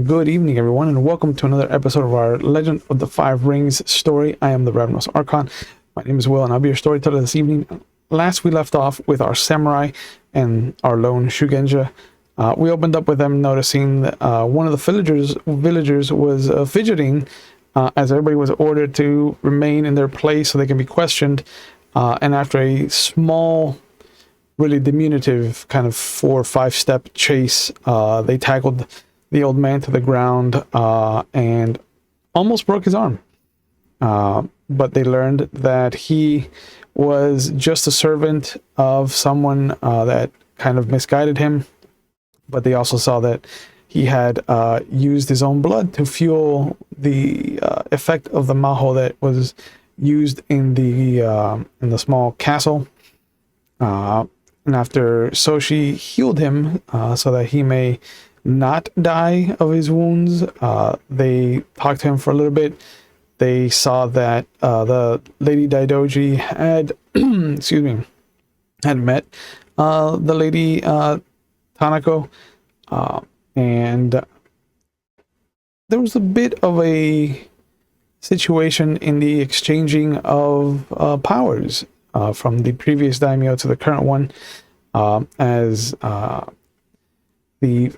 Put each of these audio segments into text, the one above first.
good evening, everyone, and welcome to another episode of our Legend of the Five Rings story. I am the Ravenous Archon. My name is Will, and I'll be your storyteller this evening. Last we left off with our samurai and our lone Shugenja. We opened up with them noticing that one of the villagers was fidgeting as everybody was ordered to remain in their place so they can be questioned. And after a small, really diminutive kind of 4 or 5 step chase, they tackled the old man to the ground and almost broke his arm. But they learned that he was just a servant of someone that kind of misguided him. But they also saw that he had used his own blood to fuel the effect of the maho that was used in the small castle. And after Soshi healed him so that he may not die of his wounds, they talked to him for a little bit. They saw that the Lady Daidoji had, had met the Lady Tanako, and there was a bit of a situation in the exchanging of powers from the previous daimyo to the current one, as the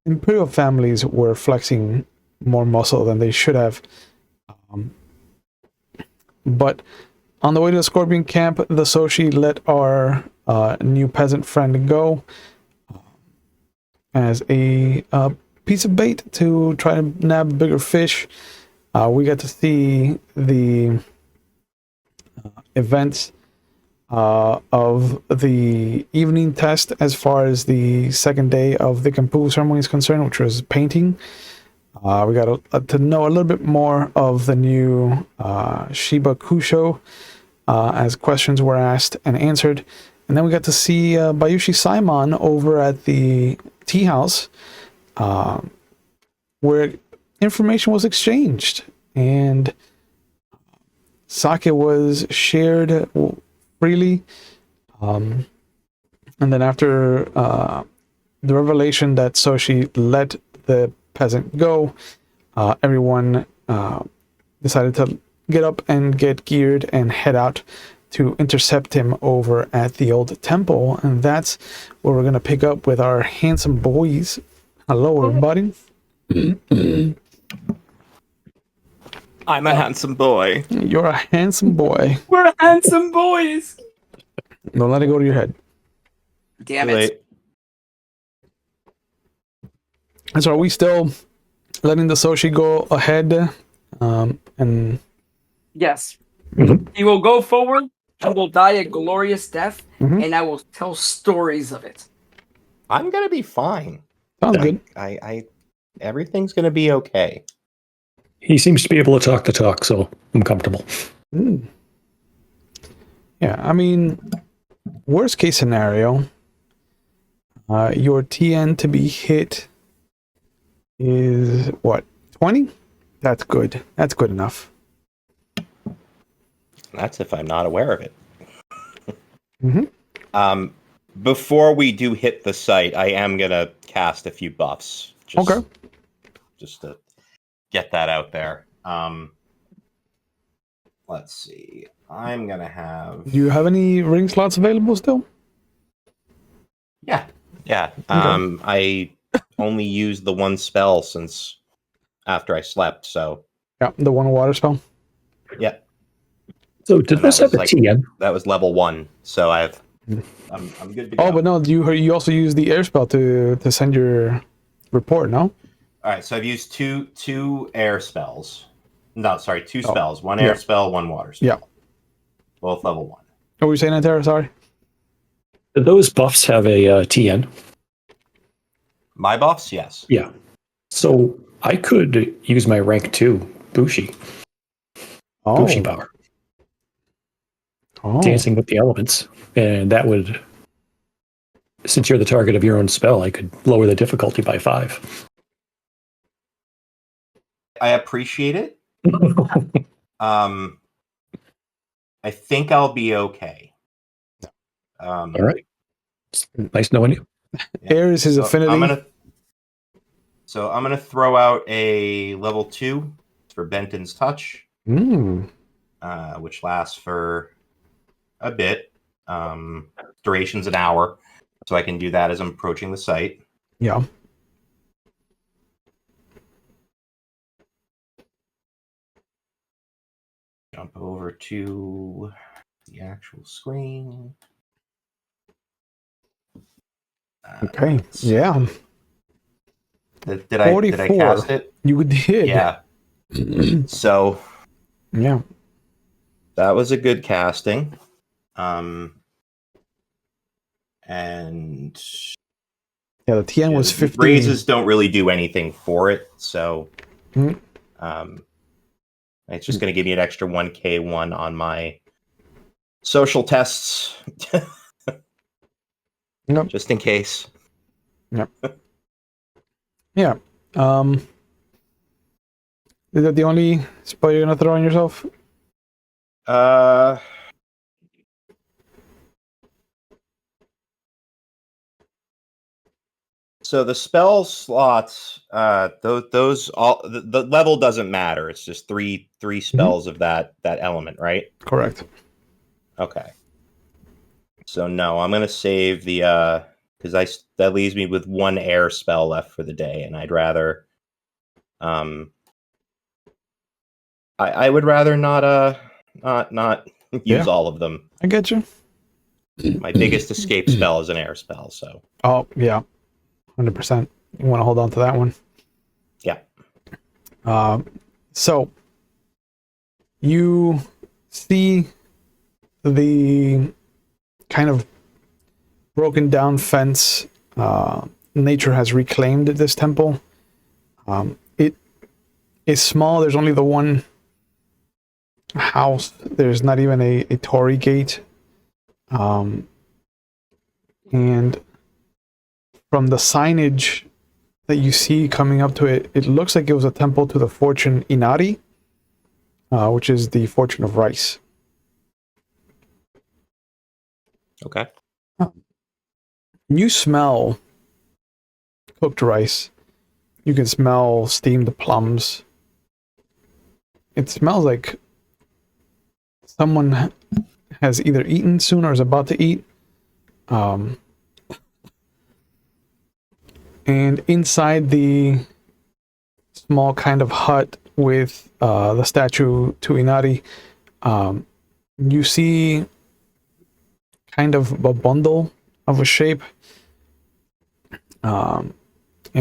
imperial families were flexing more muscle than they should have. But on the way to the Scorpion camp, the Soshi let our new peasant friend go as a piece of bait to try to nab bigger fish. We got to see the events of the evening test as far as the second day of the Kenpu ceremony is concerned, which was painting. We got to know a little bit more of the new Shiba Kusho as questions were asked and answered. And then we got to see Bayushi Simon over at the tea house where information was exchanged and sake was shared freely. And then after the revelation that Soshi let the peasant go, everyone decided to get up and get geared and head out to intercept him over at the old temple. And that's where we're going to pick up with our handsome boys. Hello, everybody. I'm a handsome boy. You're a handsome boy. We're handsome boys. Don't let it go to your head. Damn it. And so are we still letting the Soshi go ahead? And Yes. He will go forward. He will die a glorious death, and I will tell stories of it. I'm gonna be fine. Sounds good. I everything's gonna be okay. He seems to be able to talk the talk, so I'm comfortable. Yeah, I mean, worst case scenario, your TN to be hit is what, 20? That's good. That's good enough. That's if I'm not aware of it. Before we do hit the site, I am gonna cast a few buffs. Just to get that out there. Let's see. I'm gonna have. Do you have any ring slots available still? Yeah. Okay. I only used the one spell since after I slept, so. Yeah, the one water spell. Yeah. So did this have a TN? That was level 1, so I'm good to go. Oh, but no, you also use the air spell to send your report, no? All right, so I've used two air spells. No, sorry, 2 spells. One air spell, one water spell. Yeah. Both level 1. What were you saying, Antara? Sorry. Did those buffs have a TN? My buffs, yes. Yeah. So I could use my rank 2 Bushi. Bushi power. Dancing with the elements. And that would, since you're the target of your own spell, I could lower the difficulty by 5. I appreciate it. I think I'll be okay. All right. Nice knowing you. Air is his affinity. So I'm going to throw out a level 2 for Benton's Touch, which lasts for a bit. Duration's an hour, so I can do that as I'm approaching the site. Yeah. Jump over to the actual screen. Okay. Yeah. Did I cast it? You did. Yeah. So yeah, that was a good casting. And yeah, the TN was 15. Raises don't really do anything for it, so it's just going to give me an extra 1k1 on my social tests. Nope. Just in case. Yep. Yeah. Is that the only spell you're gonna throw on yourself? So the spell slots, those all the level doesn't matter. It's just three spells of that element, right? Correct. Okay. So no, I'm gonna save the because that leaves me with one air spell left for the day, and I'd rather I would rather not use all of them. I get you. My biggest escape spell is an air spell, so. Oh yeah, 100%. You want to hold on to that one. Yeah. So you see the kind of broken down fence. Nature has reclaimed this temple. It is small. There's only the one house. There's not even a torii gate. And from the signage that you see coming up to it, it looks like it was a temple to the Fortune Inari, which is the fortune of rice. Okay. You smell cooked rice. You can smell steamed plums. It smells like someone has either eaten soon or is about to eat. And inside the small kind of hut with the statue to Inari, you see kind of a bundle of a shape, and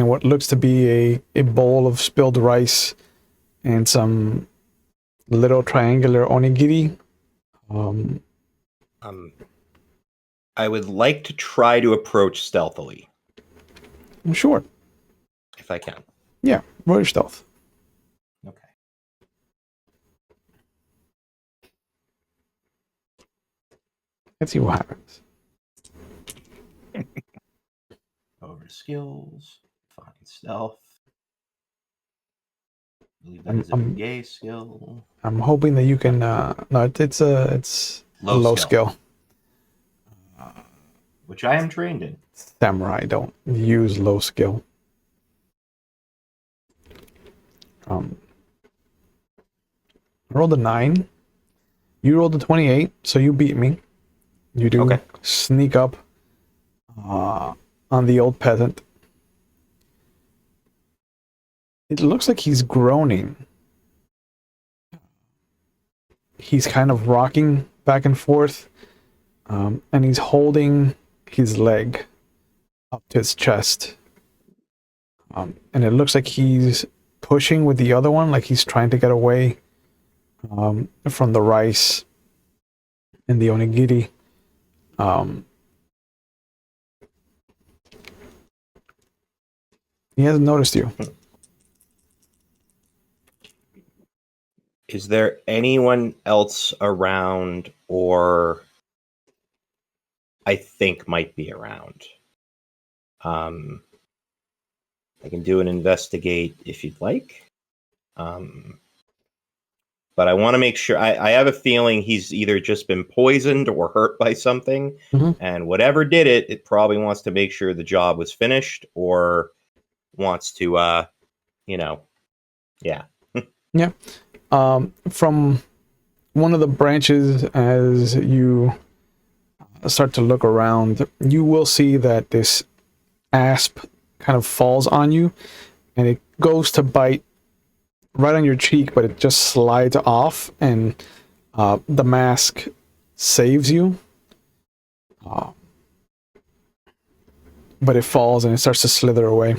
what looks to be a bowl of spilled rice and some little triangular onigiri. I would like to try to approach stealthily. Sure. If I can. Yeah, roll your stealth. Okay. Let's see what happens. Over skills. Find stealth. I believe that is a gay skill. I'm hoping that you can. No, it's low skill. Which I am trained in. Samurai don't use low skill. I rolled a 9. You rolled a 28, so you beat me. You do sneak up on the old peasant. It looks like he's groaning. He's kind of rocking back and forth, and he's holding his leg up to his chest. And it looks like he's pushing with the other one, like he's trying to get away from the rice and the onigiri. He hasn't noticed you. Is there anyone else around, or I think might be around? I can do an investigate if you'd like. But I want to make sure. I have a feeling he's either just been poisoned or hurt by something. And whatever did it, it probably wants to make sure the job was finished, or wants to, yeah. Yeah. From one of the branches, as you start to look around, you will see that this asp kind of falls on you, and it goes to bite right on your cheek, but it just slides off, and the mask saves you. But it falls and it starts to slither away.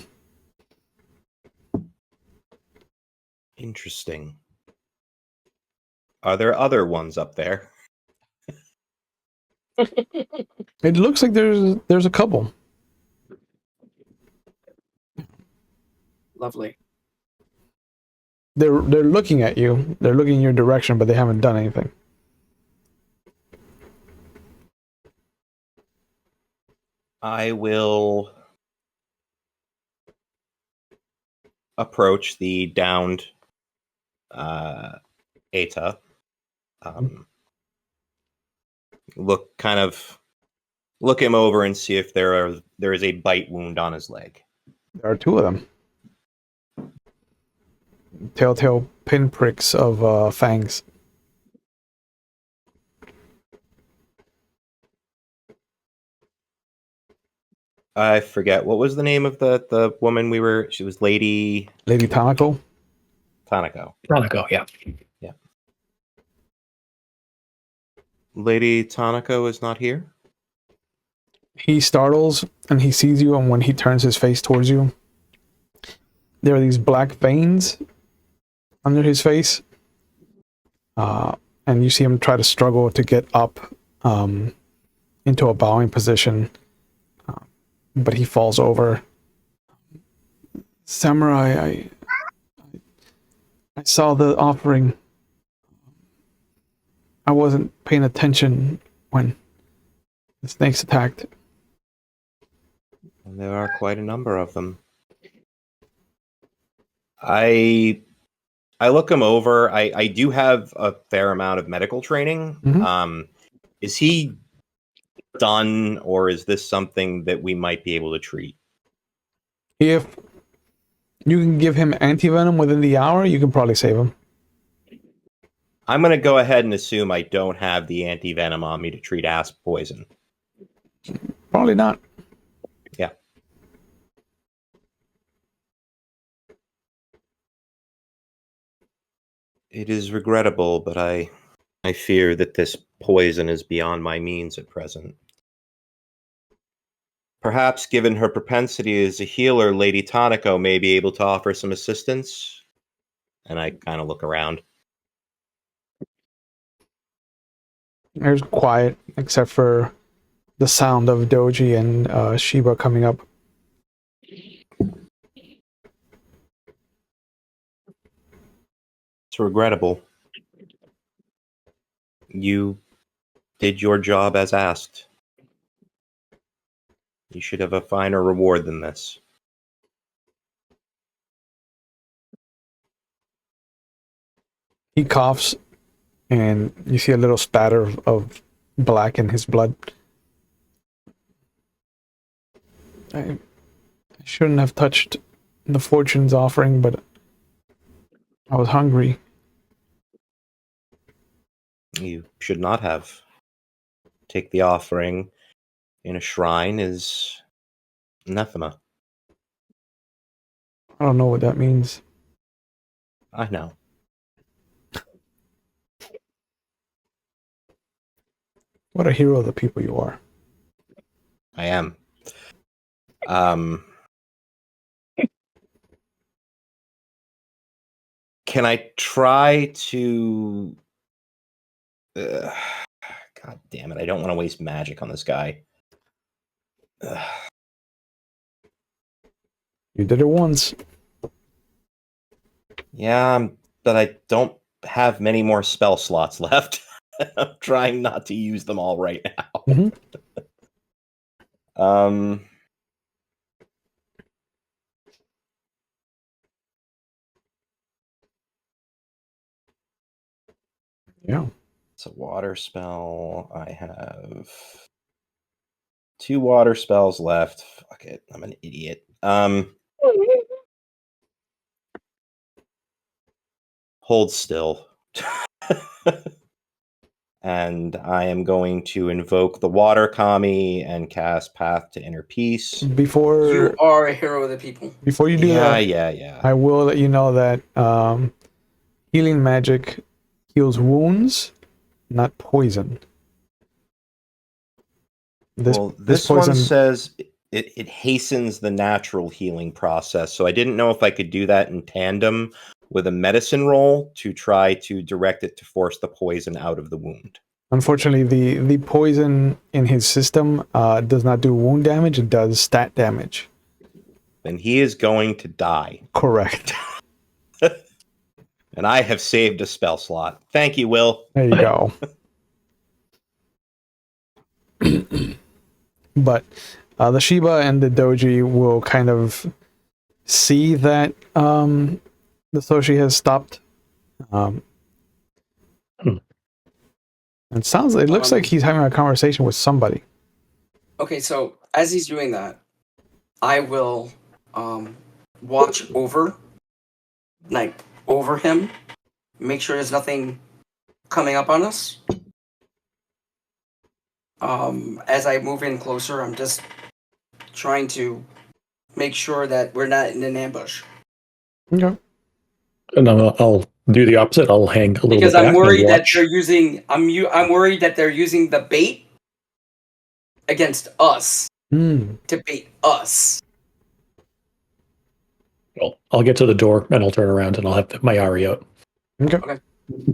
Interesting. Are there other ones up there? It looks like there's a couple. Lovely. They're looking at you. They're looking in your direction, but they haven't done anything. I will approach the downed Eta. Look him over and see if there is a bite wound on his leg. There are two of them. Telltale pinpricks of fangs. I forget, what was the name of the woman she was Lady Tanako? Tanako. Tanako, yeah. Yeah. Lady Tanako is not here? He startles and he sees you, and when he turns his face towards you, there are these black veins under his face. And you see him try to struggle to get up into a bowing position. But he falls over. Samurai, I saw the offering. I wasn't paying attention when the snakes attacked. And there are quite a number of them. I look him over. I do have a fair amount of medical training. Mm-hmm. Is he done, or is this something that we might be able to treat? If you can give him antivenom within the hour, you can probably save him. I'm going to go ahead and assume I don't have the antivenom on me to treat asp poison. Probably not. Yeah. It is regrettable, but I fear that this poison is beyond my means at present. Perhaps, given her propensity as a healer, Lady Tanako may be able to offer some assistance. And I kind of look around. There's quiet, except for the sound of Doji and Shiba coming up. It's regrettable. You did your job as asked. You should have a finer reward than this. He coughs, and you see a little spatter of black in his blood. I shouldn't have touched the Fortune's offering, but I was hungry. You should not have. Take the offering in a shrine is anathema. I don't know what that means. I know. What a hero of the people you are. I am. Can I try to... God damn it, I don't want to waste magic on this guy. You did it once. Yeah, but I don't have many more spell slots left. I'm trying not to use them all right now. Mm-hmm. Yeah. It's a water spell. I have 2 water spells left. Fuck it, I'm an idiot. hold still. And I am going to invoke the water kami and cast Path to Inner Peace. You are a hero of the people. Before you do that, Yeah. I will let you know that healing magic heals wounds, not poison. This poison one says it hastens the natural healing process. So I didn't know if I could do that in tandem with a medicine roll to try to direct it to force the poison out of the wound. Unfortunately, the poison in his system does not do wound damage, it does stat damage. Then he is going to die. Correct. And I have saved a spell slot. Thank you, Will. There you go. But the Shiba and the Doji will kind of see that the Soshi has stopped. It looks like he's having a conversation with somebody. Okay, so as he's doing that, I will watch over him, make sure there's nothing coming up on us. As I move in closer, I'm just trying to make sure that we're not in an ambush. Okay. And I'll do the opposite. I'll hang a little Because bit back I'm worried and that watch. they're using. I'm worried that they're using the bait against us to bait us. Well, I'll get to the door and I'll turn around and I'll have my Ari out. Okay.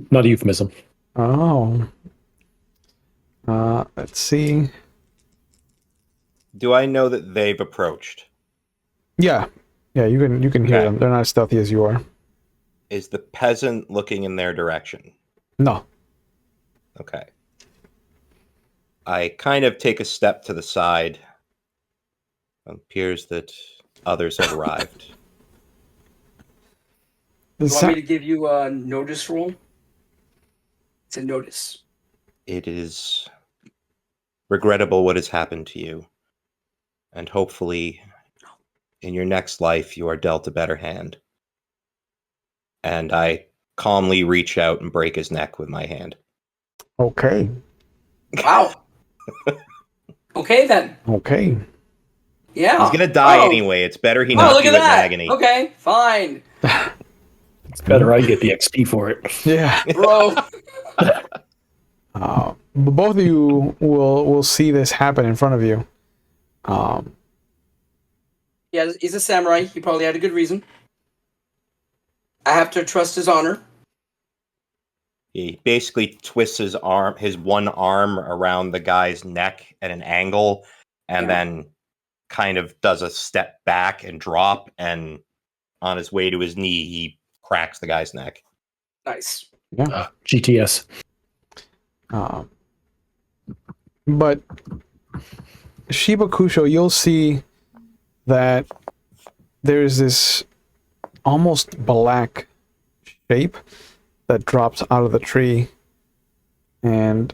Not a euphemism. Oh. Let's see. Do I know that they've approached? Yeah, you can hear them. They're not as stealthy as you are. Is the peasant looking in their direction? No. Okay. I kind of take a step to the side. It appears that others have arrived. You want me to give you a notice roll? It's a notice. It is regrettable what has happened to you. And hopefully, in your next life, you are dealt a better hand. And I calmly reach out and break his neck with my hand. Okay. Wow. Okay, then. Okay. Yeah. He's gonna die anyway. It's better he not look do at it in that. agony. Okay, fine. It's better I get the XP for it. Yeah. Bro. But both of you will see this happen in front of you. Yeah, he's a samurai. He probably had a good reason. I have to trust his honor. He basically twists his one arm around the guy's neck at an angle, and then kind of does a step back and drop, and on his way to his knee, he cracks the guy's neck. Nice. Yeah. GTS. But Shiba Kusho, you'll see that there's this almost black shape that drops out of the tree, and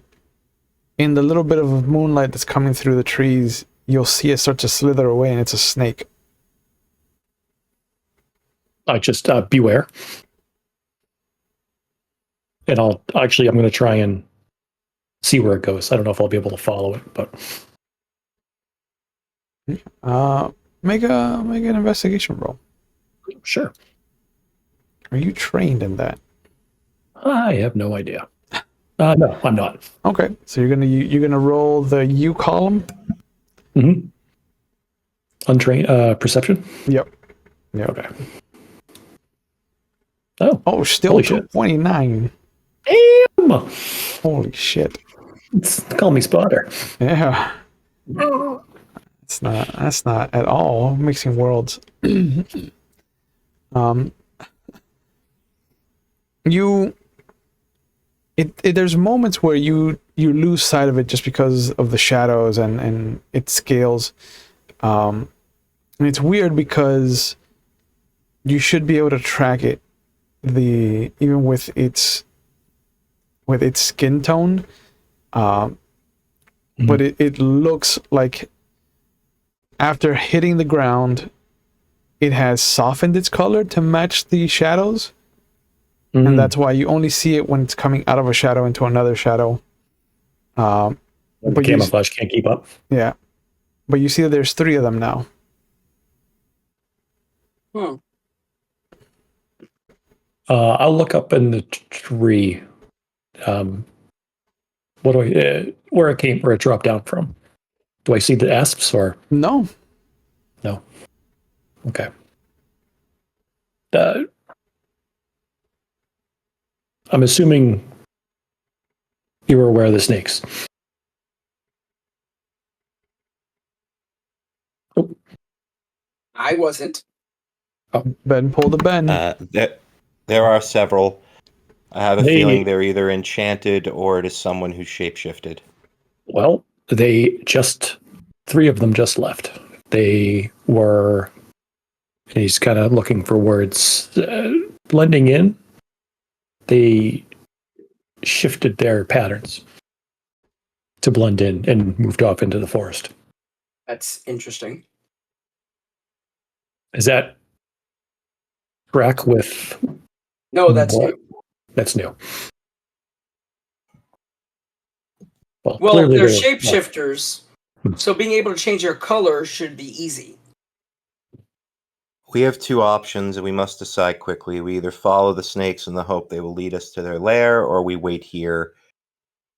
in the little bit of moonlight that's coming through the trees, you'll see it start to slither away, and it's a snake. I just beware. And I'm going to try and see where it goes. I don't know if I'll be able to follow it, but make an investigation roll. sure. Are you trained in that? I have no idea. No, I'm not. Okay, so you're gonna roll the U column. Mm-hmm. Untrained perception. Yep. Yeah. Okay. Oh, still Holy shit. 29. Damn! Holy shit. Call me spotter. Yeah. That's not at all mixing worlds. There's moments where you lose sight of it just because of the shadows and its scales. And it's weird because you should be able to track it, even with its skin tone. But it looks like after hitting the ground, it has softened its color to match the shadows. and that's why you only see it when it's coming out of a shadow into another shadow. The camouflage can't keep up. Yeah, but you see that there's 3 of them now. I'll look up in the tree. What do I? Where it dropped down from? Do I see the asps or No? no? Okay. I'm assuming you were aware of the snakes. Oh. I wasn't. Ben, pull the Ben. There are several. I have a They- feeling they're either enchanted or it is someone who's shapeshifted. Well, 3 of them just left. They were. He's kind of looking for words. Blending in. They shifted their patterns to blend in and moved off into the forest. That's interesting. Is that track with? No, that's what? new. That's new. Well, Well, clearly they're they were- shapeshifters, so being able to change their color should be easy. We have 2 options, and we must decide quickly. We either follow the snakes in the hope they will lead us to their lair, or we wait here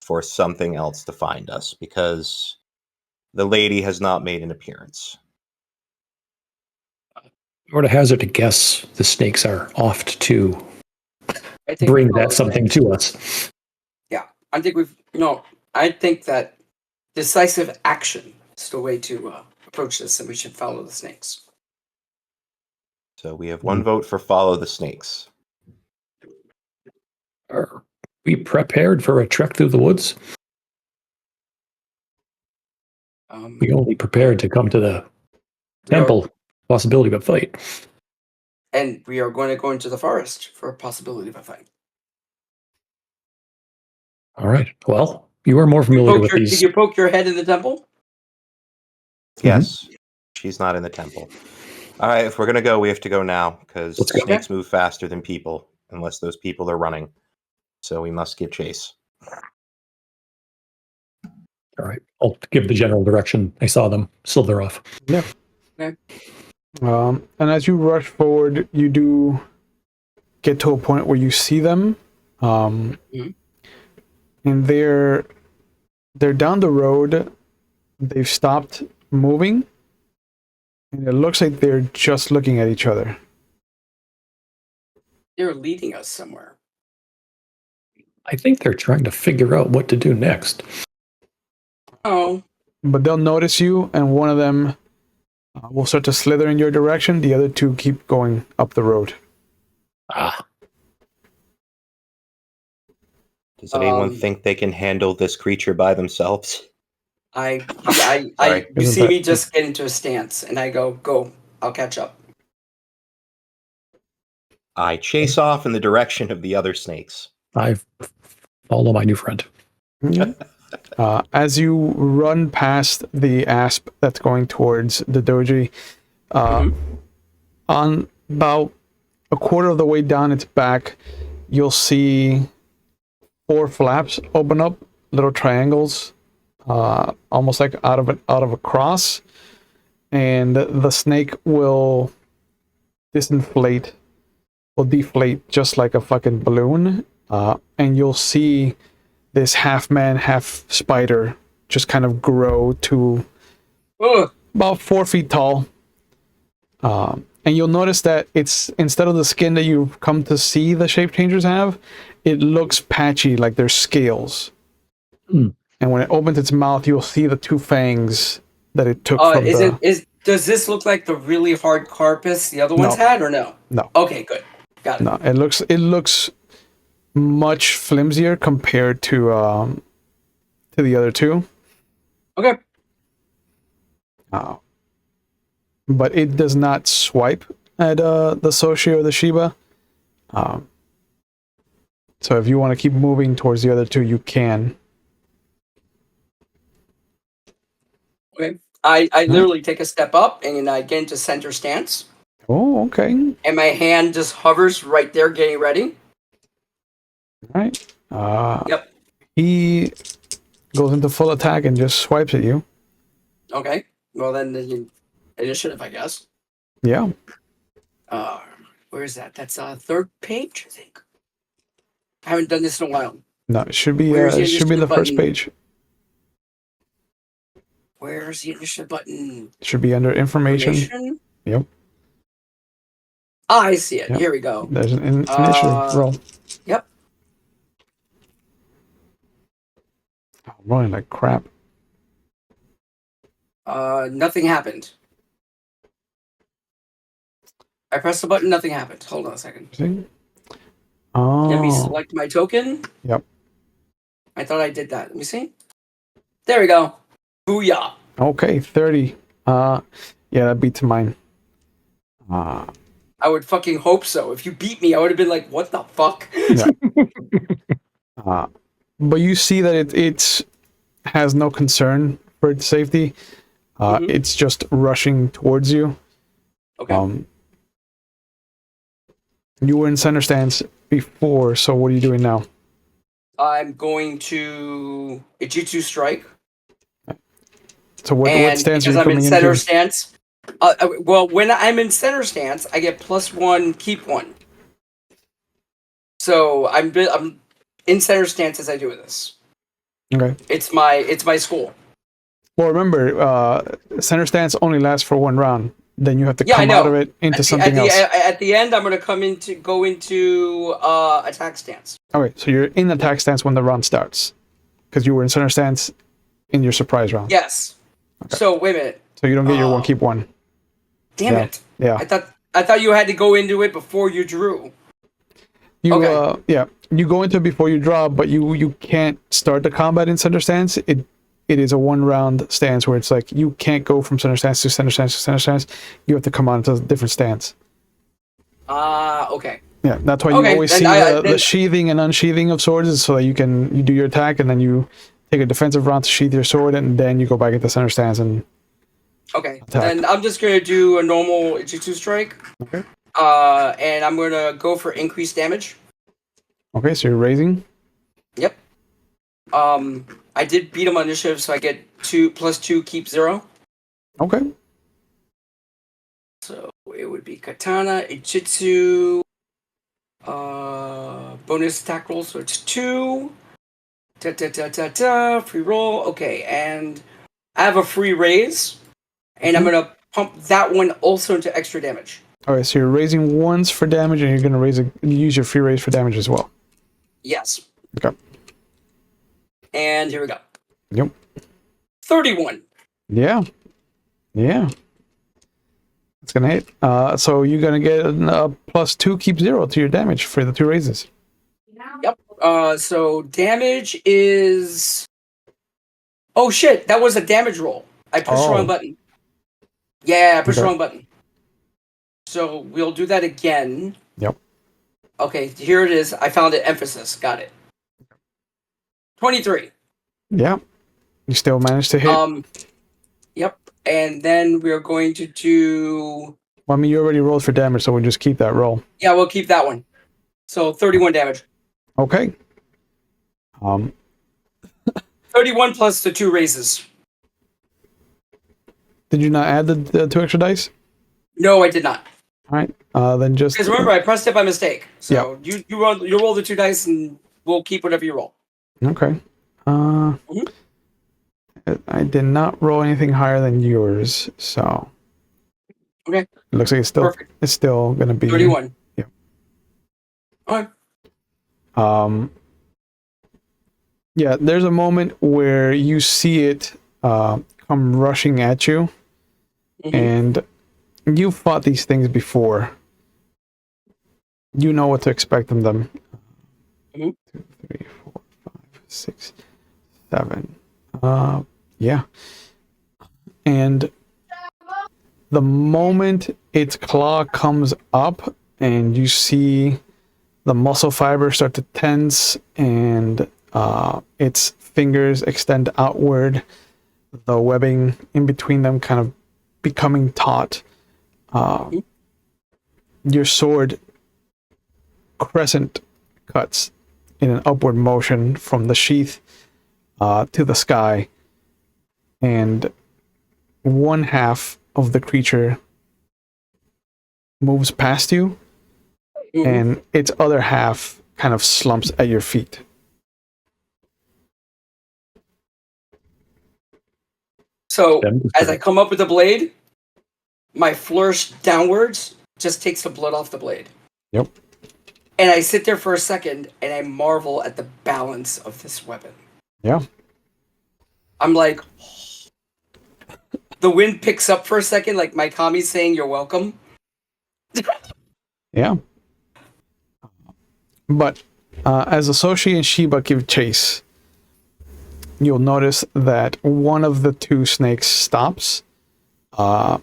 for something else to find us, because the lady has not made an appearance. Or to hazard a guess, the snakes are oft to I think bring we follow that something the- to us. Yeah, I think I think that decisive action is the way to approach this, and we should follow the snakes. So we have 1 vote for follow the snakes. Are we prepared for a trek through the woods? We only prepared to come to the temple. Possibility of a fight. And we are going to go into the forest for a possibility of a fight. All right. Well, you are more familiar with these. Did you poke your head in the temple? Yes, she's not in the temple. All right, if we're going to go, we have to go now, because Let's go. snakes move faster than people, unless those people are running. So we must give chase. All right. I'll give the general direction. I saw them slither off. Yeah. Okay. And as you rush forward, you do get to a point where you see them, and they're down the road. They've stopped moving, and it looks like they're just looking at each other. They're leading us somewhere. I think they're trying to figure out what to do next. Oh, But they'll notice you, and one of them will start to slither in your direction. The other 2 keep going up the road. Does anyone think they can handle this creature by themselves? you Isn't see that- me just get into a stance, and I go, I'll catch up. I chase off in the direction of the other snakes. I follow my new friend. As you run past the asp that's going towards the doji, on about a quarter of the way down its back, you'll see 4 flaps open up, little triangles, almost like out of a cross, and the snake will deflate just like a fucking balloon, and you'll see this half man, half spider just kind of grow to about 4 feet tall. And you'll notice that it's, instead of the skin that you've come to see the shape changers have, it looks patchy, like there's scales. And when it opens its mouth, you'll see the 2 fangs that it took from does this look like the really hard carpus the other ones No. had, or no? No. Okay, good. Got it. No, it looks much flimsier compared to the other 2. Okay. But it does not swipe at the Soshi or the Shiba. So if you want to keep moving towards the other 2, you can. Okay. I literally take a step up and I get into center stance. Oh, okay. And my hand just hovers right there getting ready. All right. Yep. He goes into full attack and just swipes at you. Okay. Well, then the initiative, I guess. Yeah. Where is that? That's third page, I think. I haven't done this in a while. No, it should be Where's the it should be the initiative first button? page. Where's the initiative button? It should be under information. Information? Yep. Ah, I see it. Yep. Here we go. There's an initiative roll. Yep. Oh, rolling like crap. Nothing happened. I pressed the button, nothing happened. Hold on a second. See? Let me Oh. select my token. Yep. I thought I did that. Let me see. There we go. Booyah. Okay, 30. Yeah, that beats mine. I would fucking hope so. If you beat me, I would have been like, what the fuck? Yeah. But you see that it has no concern for its safety. It's just rushing towards you. Okay. You were in center stance before, so what are you doing now? I'm going to Ijitsu strike. So what stance are because you I'm coming in center into? stance. Well, when I'm in center stance, I get +1, keep 1. So I'm in center stance as I do this. Okay. It's my school. Well, remember, center stance only lasts for 1 round. Then you have to Yeah, I come know. out of it into something else. At the end, I'm going to go into attack stance. Okay, so you're in attack stance when the round starts, because you were in center stance in your surprise round. Yes. Okay. So wait a minute. So you don't get your 1, keep 1. Damn Yeah. it! Yeah. I thought you had to go into it before you drew. You Okay. you go into it before you draw, but you can't start the combat in center stance. It is a 1 round stance where it's like you can't go from center stance to center stance to center stance. You have to come on to a different stance. Okay. Yeah, that's why you Okay, always then see the then- sheathing and unsheathing of swords, is so that you do your attack and then you take a defensive round to sheath your sword, and then you go back into center stance and Okay. attack. Then I'm just gonna do a normal Ijitsu strike. Okay. And I'm gonna go for increased damage. Okay, so you're raising. Yep. I did beat him on initiative, so I get +2, keep 0. Okay. So it would be katana, Ijitsu, bonus attack roll, so it's 2. Free roll. Okay, and I have a free raise, and I'm gonna pump that one also into extra damage. Okay, so you're raising once for damage, and you're gonna use your free raise for damage as well. Yes. Okay. And here we go. Yep. 31. Yeah. Yeah. It's gonna hit. So you're gonna get a +2, keep 0 to your damage for the 2 raises. Yep. So damage is. Oh shit! That was a damage roll. I pushed the Oh. wrong button. Yeah, I pushed the Okay. wrong button. So we'll do that again. Yep. Okay, here it is. I found it. Emphasis. Got it. 23. Yeah. You still managed to hit. Yep. And then we're going to do. Well, I mean, you already rolled for damage, so we'll just keep that roll. Yeah, we'll keep that one. So 31 damage. Okay. 31 plus the 2 raises. Did you not add the 2 extra dice? No, I did not. All right. Then just. Because remember, I pressed it by mistake. So you roll the 2 dice, and we'll keep whatever you roll. Okay. I did not roll anything higher than yours, so. Okay. It looks like Perfect. it's still gonna be 31. Yeah. Okay. Yeah, there's a moment where you see it come rushing at you, and you fought these things before. You know what to expect from them. 2, 3, 4, 5, 6, 7. Yeah. And the moment its claw comes up and you see the muscle fibers start to tense and its fingers extend outward, the webbing in between them kind of becoming taut, your sword crescent cuts in an upward motion from the sheath to the sky, and one half of the creature moves past you, and its other half kind of slumps at your feet. So as I come up with the blade, my flourish downwards just takes the blood off the blade. Yep. And I sit there for a second and I marvel at the balance of this weapon. Yeah. I'm like, the wind picks up for a second, like my Kami's saying, "You're welcome." Yeah. But as Asoshi and Shiba give chase, you'll notice that one of the two snakes stops, and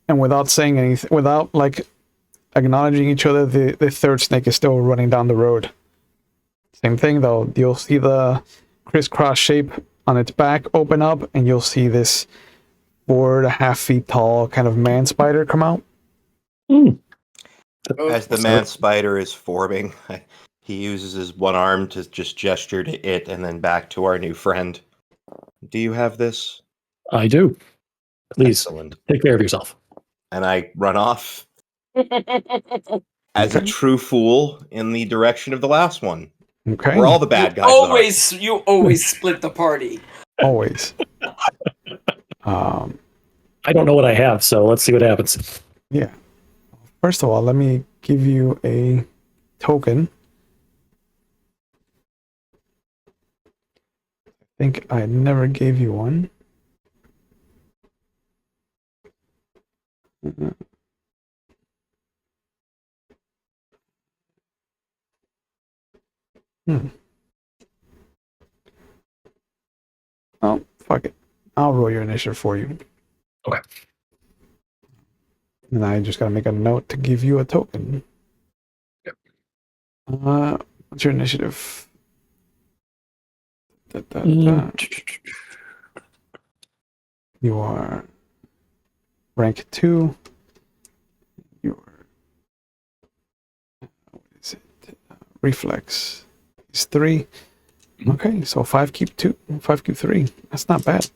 without saying anything, without like acknowledging each other, the third snake is still running down the road. Same thing though, you'll see the crisscross shape on its back open up, and you'll see this 4.5 feet tall kind of man spider come out. As the man spider is forming, he uses his one arm to just gesture to it and then back to our new friend. Do you have this? I do. Please, Excellent. take care of yourself. And I run off as a true fool in the direction of the last one. Okay. Where all the bad guys You always split the party. Always. I don't know what I have, so let's see what happens. Yeah. First of all, let me give you a token. I think I never gave you one. Oh, fuck it. I'll roll your initiative for you. Okay. And I just gotta make a note to give you a token. Yep. What's your initiative? You are rank 2. Your what is it? Reflex is 3. Okay, so 5 keep 2, 5 keep 3. That's not bad.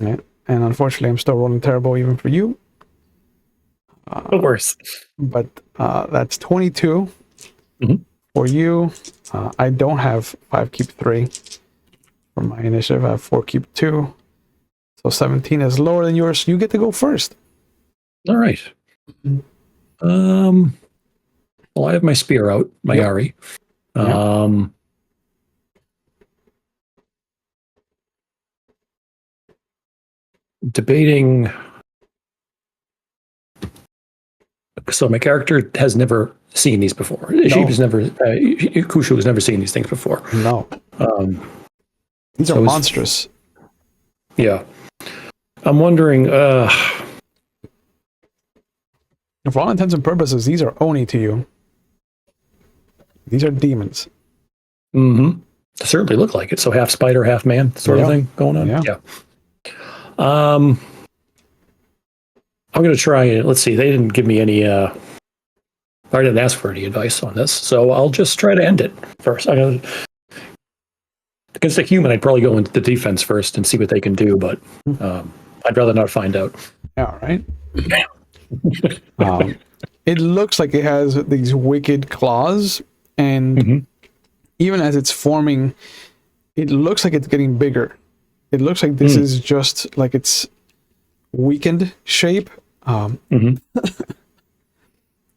Yeah, and unfortunately, I'm still rolling terrible even for you. Worse. But that's 22 for you. I don't have 5 keep 3 for my initiative. I have 4 keep 2. So 17 is lower than yours. You get to go first. All right. Well, I have my spear out, my Ari. Debating. So my character has never seen these before. She's never. Kushu has never seen these things before. No. These are monstrous. Yeah. I'm wondering. For all intents and purposes, these are Oni to you. These are demons. Mm-hmm. They certainly look like it. So half spider, half man sort of thing going on. Yeah. I'm going to try it. Let's see. They didn't give me any. I didn't ask for any advice on this, so I'll just try to end it first. Against a human, I'd probably go into the defense first and see what they can do, but I'd rather not find out. All right. It looks like it has these wicked claws, and even as it's forming, it looks like it's getting bigger. It looks like this is just like its weakened shape.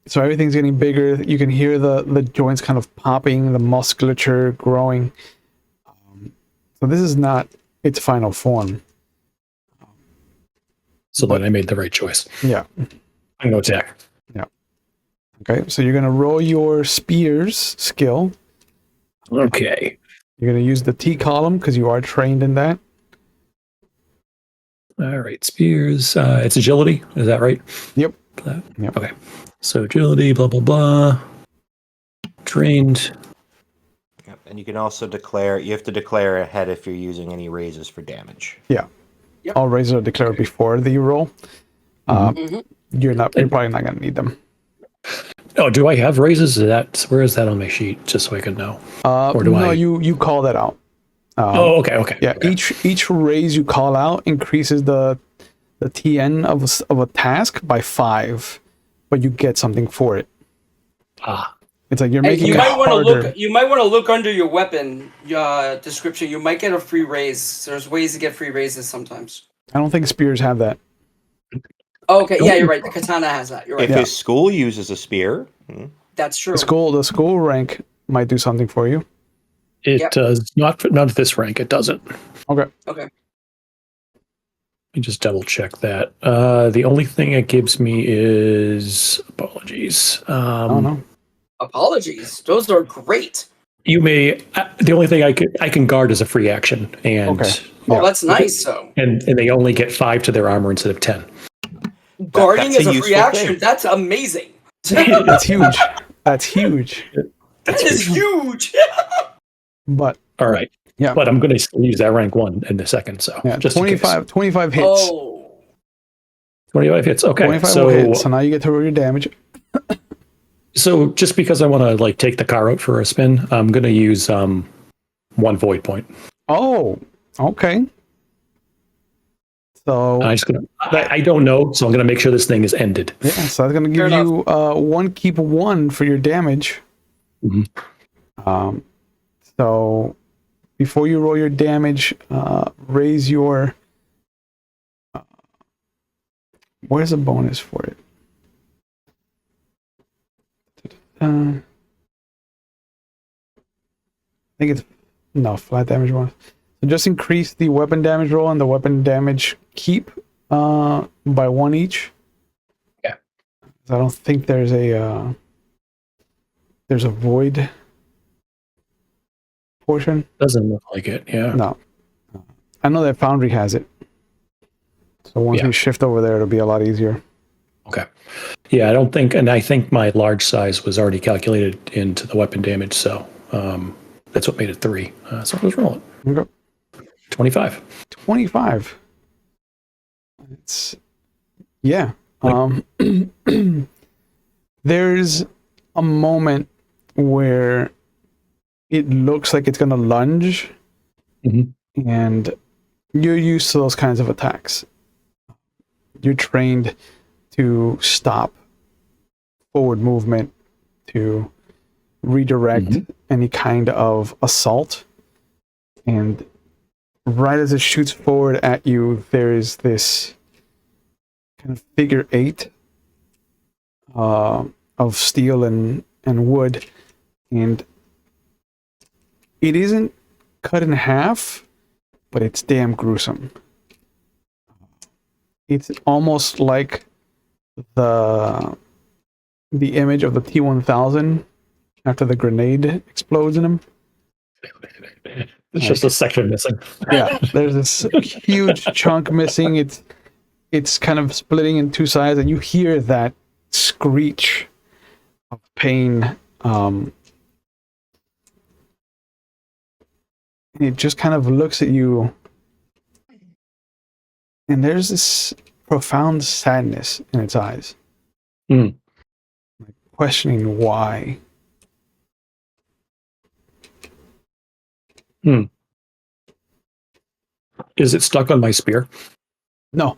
So everything's getting bigger. You can hear the joints kind of popping, the musculature growing. So this is not its final form. So then I made the right choice. Yeah. I'm going to attack. Yeah. Okay, so you're going to roll your spears skill. Okay. You're going to use the T column because you are trained in that. All right, spears. It's agility. Is that right? Yep. Yep. Okay. So agility, blah, blah, blah. Trained. Yep. And you can also declare, you have to declare ahead if you're using any raises for damage. Yeah. Yep. All raises are declared before the roll. You're probably not going to need them. Oh, do I have raises? Where is that on my sheet? Just so I can know. Or do no, I? you call that out. Oh, okay. Yeah, Okay. each raise you call out increases the TN of a task by 5, but you get something for it. Ah, It's like you're Hey, making you it might want to harder. look. You might want to look under your weapon description. You might get a free raise. There's ways to get free raises sometimes. I don't think spears have that. Oh, okay, yeah, you're right. The katana has that. You're right. If his school uses a spear, That's true. The school rank might do something for you. it Yep. does not at this rank. It doesn't. Okay. Okay. Let me just double check that. The only thing it gives me is apologies. Oh no. Apologies. Those are great. You may. The only thing I can guard is a free action, and Okay. Oh, Yeah. that's nice. So and they only get 5 to their armor instead of 10. guarding that's is a a free useful action. thing. That's amazing. That's huge. That's huge. That is huge. But All right. yeah. But I'm going to use that rank 1 in a second. So Yeah, just in case. 25 hits. Oh, 25 hits. Okay. 25 So will hit. So now you get to roll your damage. So just because I want to like take the car out for a spin, I'm going to use 1 void point. Oh, okay. So I don't know, so I'm going to make sure this thing is ended. yeah, so that's gonna give Fair you 1 keep 1 for your damage. Mhm. So before you roll your damage, raise your. Where's the bonus for it? I think it's flat damage bonus. So just increase the weapon damage roll and the weapon damage keep by 1 each. Yeah. I don't think there's a void portion. Doesn't look like it. Yeah. No. I know that Foundry has it. So once we shift over there, it'll be a lot easier. Okay. Yeah, I think my large size was already calculated into the weapon damage, so that's what made it 3. So let's roll it. Okay. 25. 25. It's yeah. There's a moment where it looks like it's gonna lunge, and you're used to those kinds of attacks. You're trained to stop forward movement, to redirect any kind of assault, and right as it shoots forward at you, there is this kind of figure 8 of steel and wood, and it isn't cut in half, but it's damn gruesome. It's almost like the image of the T-1000 after the grenade explodes in him. It's just a section missing. Yeah, there's this huge chunk missing. It's kind of splitting in 2 sides, and you hear that screech of pain. It just kind of looks at you, and there's this profound sadness in its eyes, like questioning why. Is it stuck on my spear? No.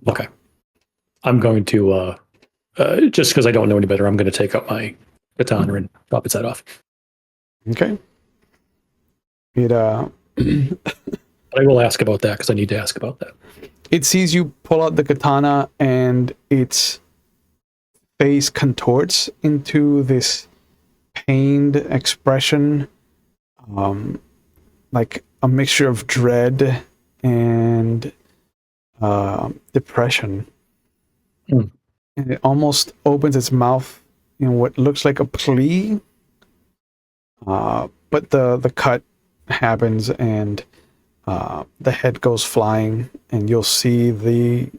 Okay. I'm going to just because I don't know any better, I'm going to take up my katana and pop its head off. Okay. It I will ask about that because I need to ask about that. It sees you pull out the katana, and its face contorts into this pained expression, like a mixture of dread and depression. And it almost opens its mouth in what looks like a plea, but the cut happens, and the head goes flying, and you'll see the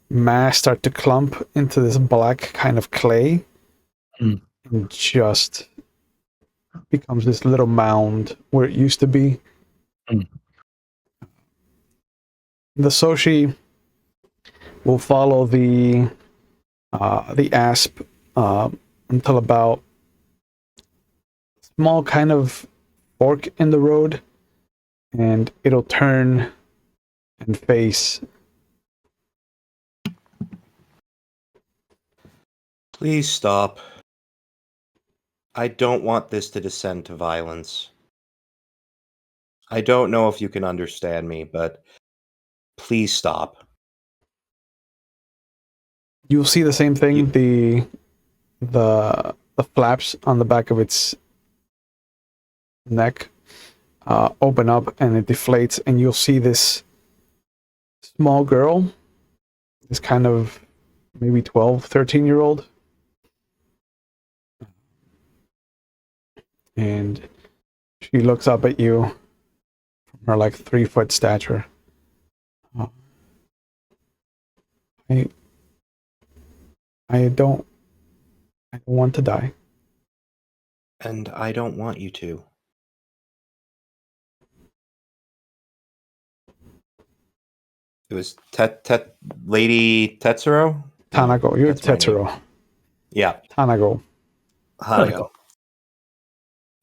mass start to clump into this black kind of clay, and just becomes this little mound where it used to be. The Soshi will follow the asp until about small kind of fork in the road, and it'll turn and face. Please stop. I don't want this to descend to violence. I don't know if you can understand me, but please stop. You'll see the same thing. The flaps on the back of its neck open up and it deflates, and you'll see this small girl, this kind of maybe 12, 13-year-old. And she looks up at you from her like 3-foot stature. I don't want to die. And I don't want you to. It was Lady Tetsuro? Tanago, you're That's my name. Tetsuro. Yeah. Tanago. Hanago.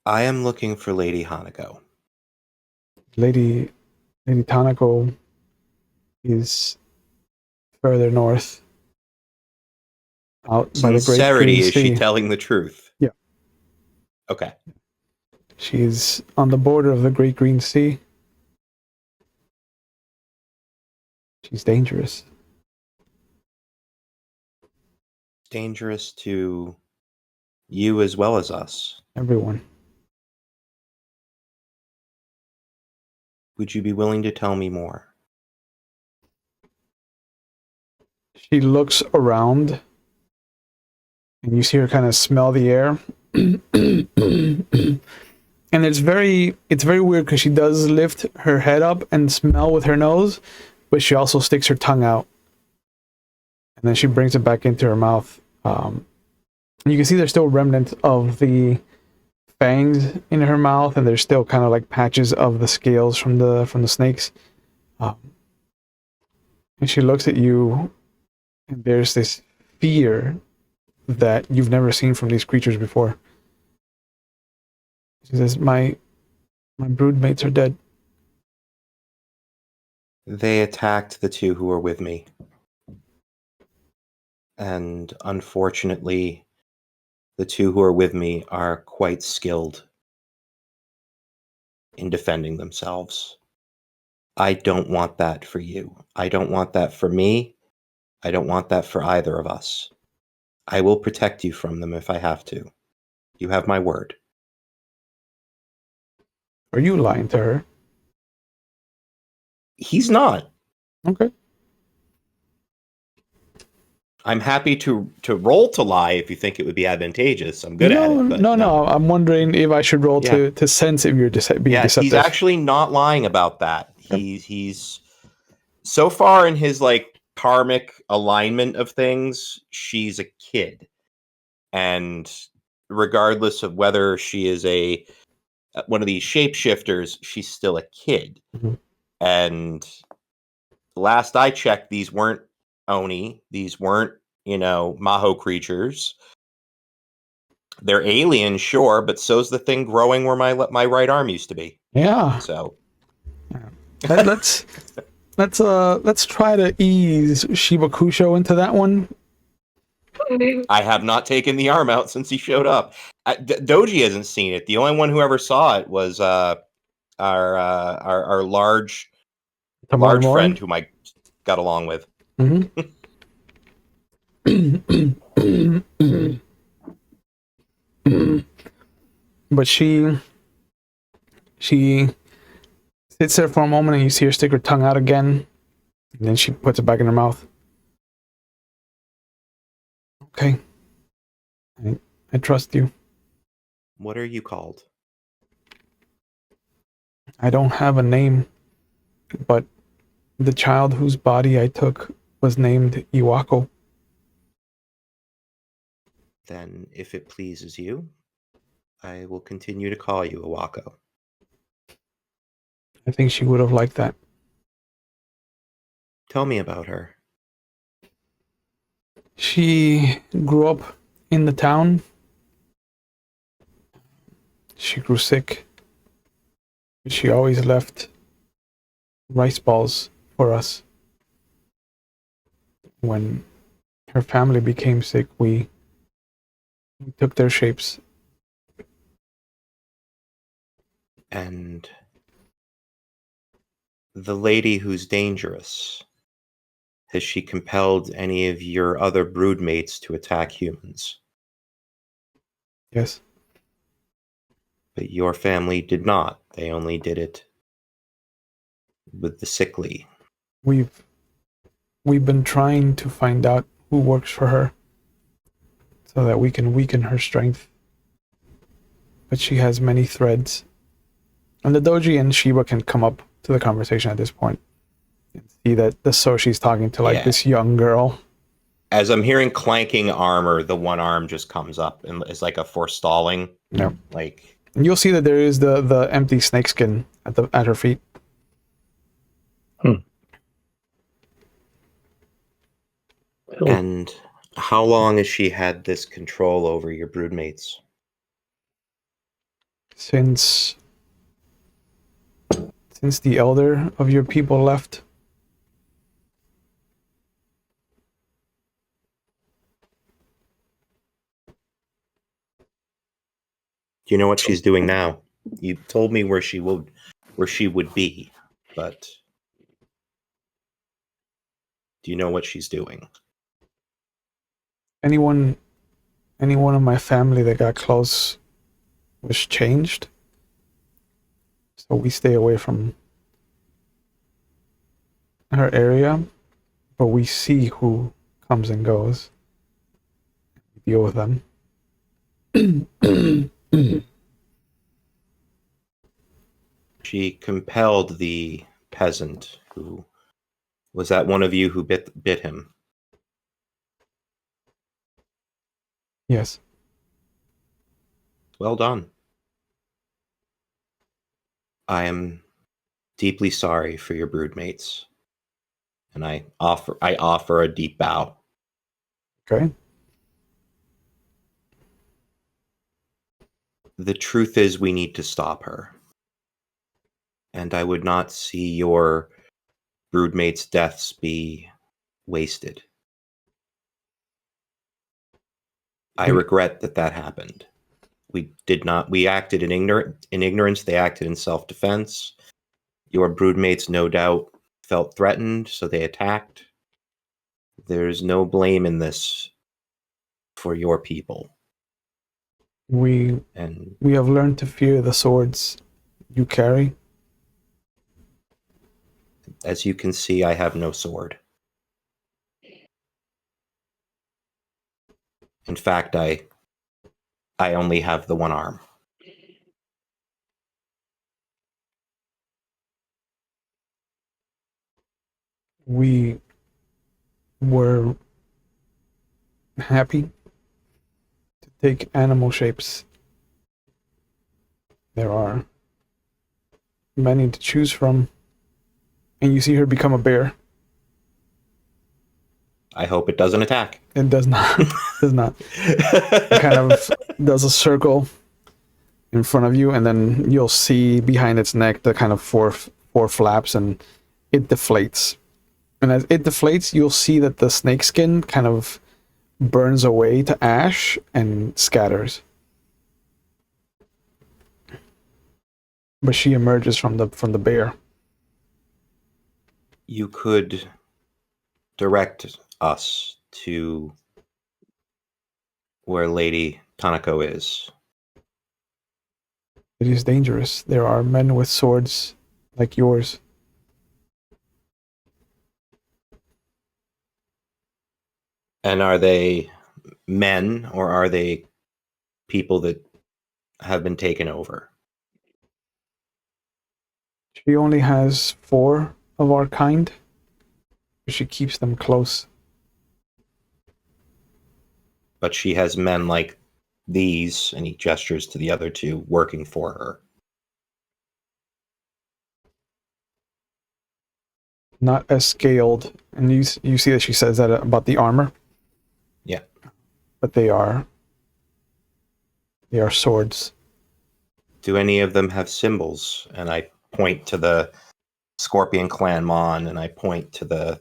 I am looking for Lady Hanago. Lady Tanago is further north. Out by the Great Sincerity, Green is she Sea. telling the truth? Yeah. Okay. She's on the border of the Great Green Sea. She's dangerous. Dangerous to you as well as us. Everyone. Would you be willing to tell me more? She looks around, and you see her kind of smell the air. And it's very weird because she does lift her head up and smell with her nose, but she also sticks her tongue out. And then she brings it back into her mouth. And you can see there's still remnants of the fangs in her mouth, and there's still kind of like patches of the scales from the snakes. And she looks at you, and there's this fear that you've never seen from these creatures before. She says, my broodmates are dead. They attacked the two who were with me. And unfortunately, the two who are with me are quite skilled in defending themselves. I don't want that for you. I don't want that for me. I don't want that for either of us. I will protect you from them if I have to. You have my word. Are you lying to her? He's not. Okay. I'm happy to roll to lie if you think it would be advantageous. I'm good at it. But no. I'm wondering if I should roll Yeah. to sense if you're being deceptive. He's actually not lying about that. Okay. He's so far in his like karmic alignment of things, she's a kid. And regardless of whether she is one of these shapeshifters, she's still a kid. Mhm. And last I checked, these weren't Oni. These weren't, Maho creatures. They're alien, sure, but so's the thing growing where my right arm used to be. Yeah. So let's try to ease Shibakusho into that one. I have not taken the arm out since he showed up. Doji hasn't seen it. The only one who ever saw it was our large friend whom I got along with. Mm-hmm. But she sits there for a moment, and you see her stick her tongue out again, and then she puts it back in her mouth. Okay. I trust you. What are you called? I don't have a name, but the child whose body I took was named Iwako. Then, if it pleases you, I will continue to call you Iwako. I think she would have liked that. Tell me about her. She grew up in the town. She grew sick. She always left rice balls for us. When her family became sick, we took their shapes. And the lady who's dangerous, has she compelled any of your other broodmates to attack humans? Yes. But your family did not. They only did it with the sickly. We've been trying to find out who works for her so that we can weaken her strength. But she has many threads. And the Doji and Shiba can come up to the conversation at this point and see that the Soshi's talking to like this young girl. As I'm hearing clanking armor, the one arm just comes up and is like a forestalling. Yeah. Like, and you'll see that there is the empty snakeskin at her feet. And how long has she had this control over your broodmates? Since the elder of your people left. Do you know what she's doing now? You told me where she would be, but do you know what she's doing? Anyone of my family that got close was changed. So we stay away from her area, but we see who comes and goes. We deal with them. She compelled the peasant who was that one of you who bit him. Yes. Well done. I am deeply sorry for your broodmates, and I offer a deep bow. Okay. The truth is, we need to stop her, and I would not see your broodmates' deaths be wasted. I regret that happened. We acted in ignorance. They acted in self-defense. Your broodmates, no doubt, felt threatened, so they attacked. There's no blame in this for your people. We have learned to fear the swords you carry. As you can see, I have no sword. In fact, I only have the one arm. We were happy to take animal shapes. There are many to choose from. And you see her become a bear. I hope it doesn't attack. It does not. Does not. It kind of does a circle in front of you, and then you'll see behind its neck the kind of four flaps, and it deflates. And as it deflates, you'll see that the snakeskin kind of burns away to ash and scatters. But she emerges from the bear. You could direct us to where Lady Tanako is. It is dangerous. There are men with swords like yours. And are they men, or are they people that have been taken over? She only has 4 of our kind. She keeps them close. But she has men like these, and he gestures to the other 2, working for her. Not as scaled. And you see that she says that about the armor. Yeah. But they are They are swords. Do any of them have symbols? And I point to the Scorpion Clan Mon, and I point to the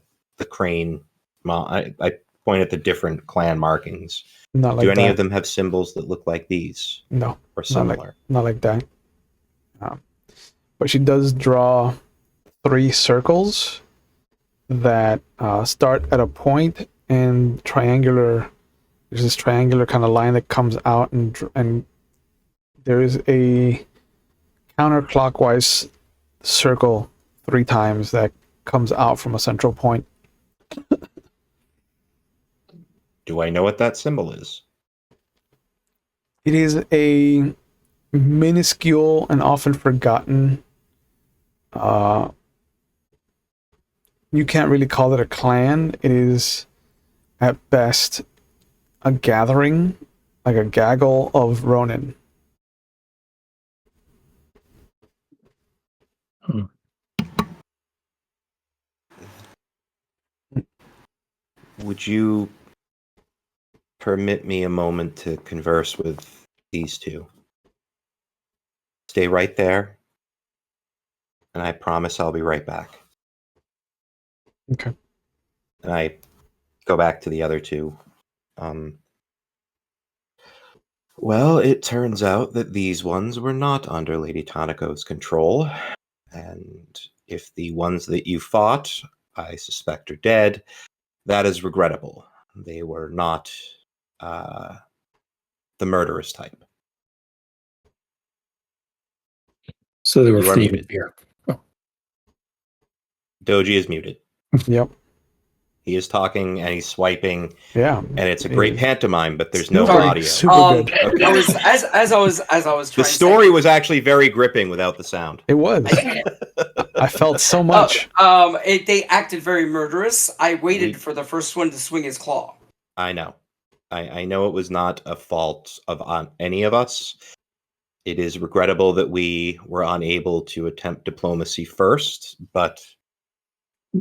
Crane Mon. I point at the different clan markings. Not like Do any that. of them have symbols that look like these? No. Or similar? Not like that. But she does draw 3 circles that start at a point and triangular. There's this triangular kind of line that comes out, and there is a counterclockwise circle 3 times that comes out from a central point. Do I know what that symbol is? It is a minuscule and often forgotten. You can't really call it a clan. It is, at best, a gathering, like a gaggle of Ronin. Would you permit me a moment to converse with these two? Stay right there, and I promise I'll be right back. Okay. And I go back to the other two. Well, it turns out that these ones were not under Lady Tanako's control, and if the ones that you fought, I suspect are dead, that is regrettable. They were not the murderous type. So they were You are fleeing muted. here. Doji is muted. Yep. He is talking and he's swiping, Yeah. and it's a great pantomime, but there's no Super- audio. Super good. Okay. I was as I was The trying story was actually very gripping without the sound. It was. to say. I felt so much. They acted very murderous. I waited for the first one to swing his claw. I know. I know it was not a fault of on any of us. It is regrettable that we were unable to attempt diplomacy first, but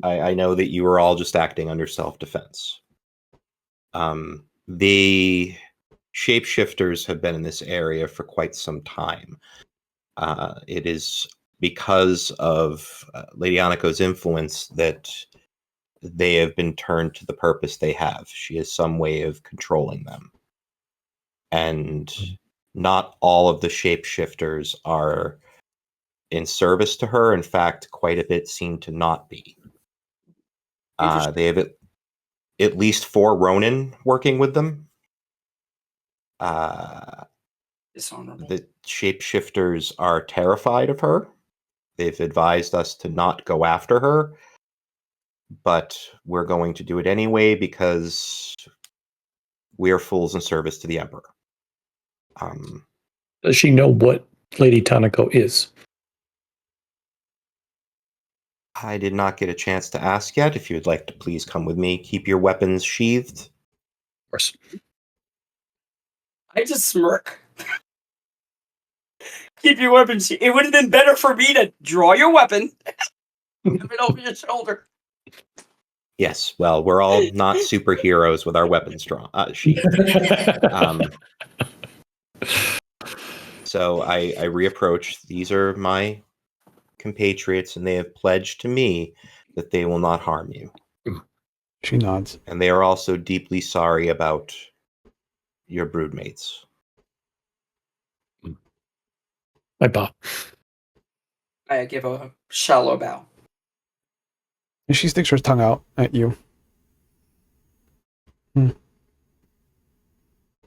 I know that you were all just acting under self-defense. The shapeshifters have been in this area for quite some time. It is because of Lady Anako's influence that they have been turned to the purpose they have. She has some way of controlling them. And not all of the shapeshifters are in service to her. In fact, quite a bit seem to not be. They have at least 4 Ronin working with them. Dishonorable. The shapeshifters are terrified of her. They've advised us to not go after her, but we're going to do it anyway because we are fools in service to the Emperor. Does she know what Lady Tanako is? I did not get a chance to ask yet. If you would like to please come with me, keep your weapons sheathed. Of course. I just smirk. Keep your weapon. It would have been better for me to draw your weapon, have it over your shoulder. Yes, well, we're all not superheroes with our weapons sheathed. So I reapproach. These are my compatriots, and they have pledged to me that they will not harm you. She nods. And they are also deeply sorry about your broodmates. I bow. I give a shallow bow. And she sticks her tongue out at you.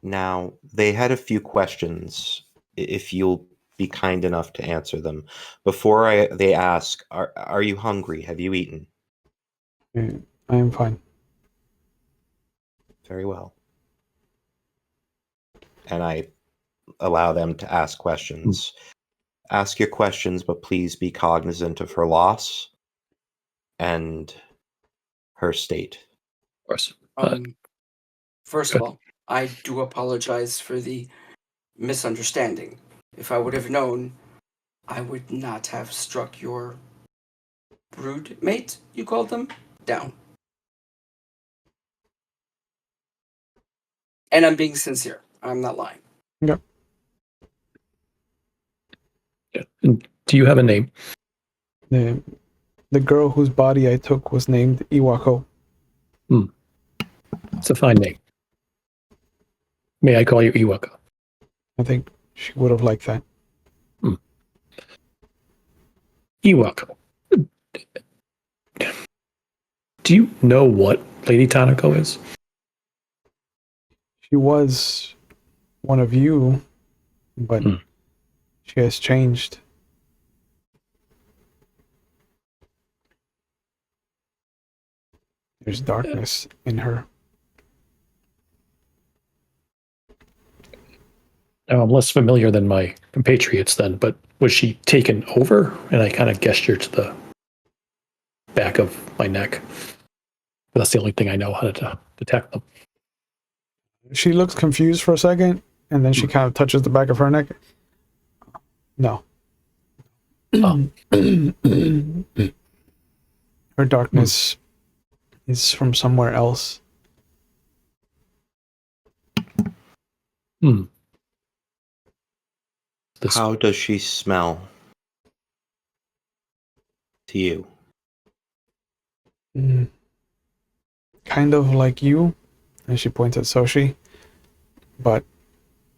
Now, they had a few questions, if you'll be kind enough to answer them. Before they ask, are you hungry? Have you eaten? I am fine. Very well. And I allow them to ask questions. Ask your questions, but please be cognizant of her loss and her state. Of course. First of all, I do apologize for the misunderstanding. If I would have known, I would not have struck your broodmate, you called them, down. And I'm being sincere. I'm not lying. Yep. And do you have a name? The girl whose body I took was named Iwako. It's a fine name. May I call you Iwaka? I think she would have liked that. Iwaka. Do you know what Lady Tanako is? She was one of you, but she has changed. There's darkness in her. Now, I'm less familiar than my compatriots then, but was she taken over? And I kind of gestured to the back of my neck. That's the only thing I know how to detect them. She looks confused for a second, and then she kind of touches the back of her neck. No. Her darkness is from somewhere else. How does she smell to you? Kind of like you, and she points at Soshi, but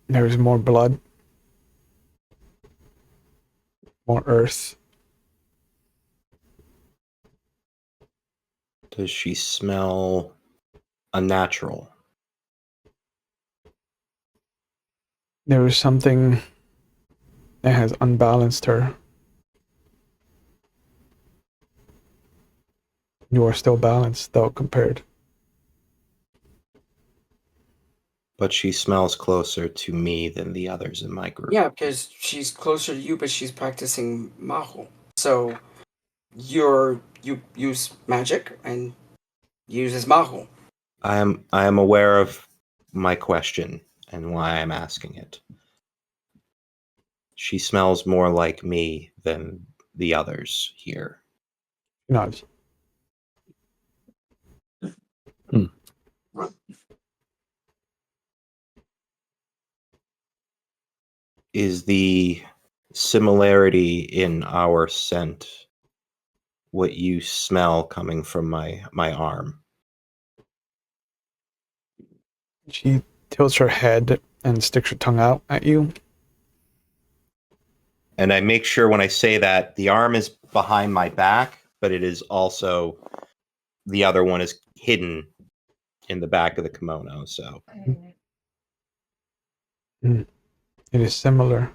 there's more blood, more earth. Does she smell unnatural? There is something that has unbalanced her. You are still balanced, though, compared. But she smells closer to me than the others in my group. Yeah, because she's closer to you, but she's practicing Mahu. So you use magic and uses Mahu. I am aware of my question and why I'm asking it. She smells more like me than the others here. Nods. Is the similarity in our scent what you smell coming from my arm? She tilts her head and sticks her tongue out at you. And I make sure when I say that the arm is behind my back, but it is also, the other one is hidden in the back of the kimono. So It is similar.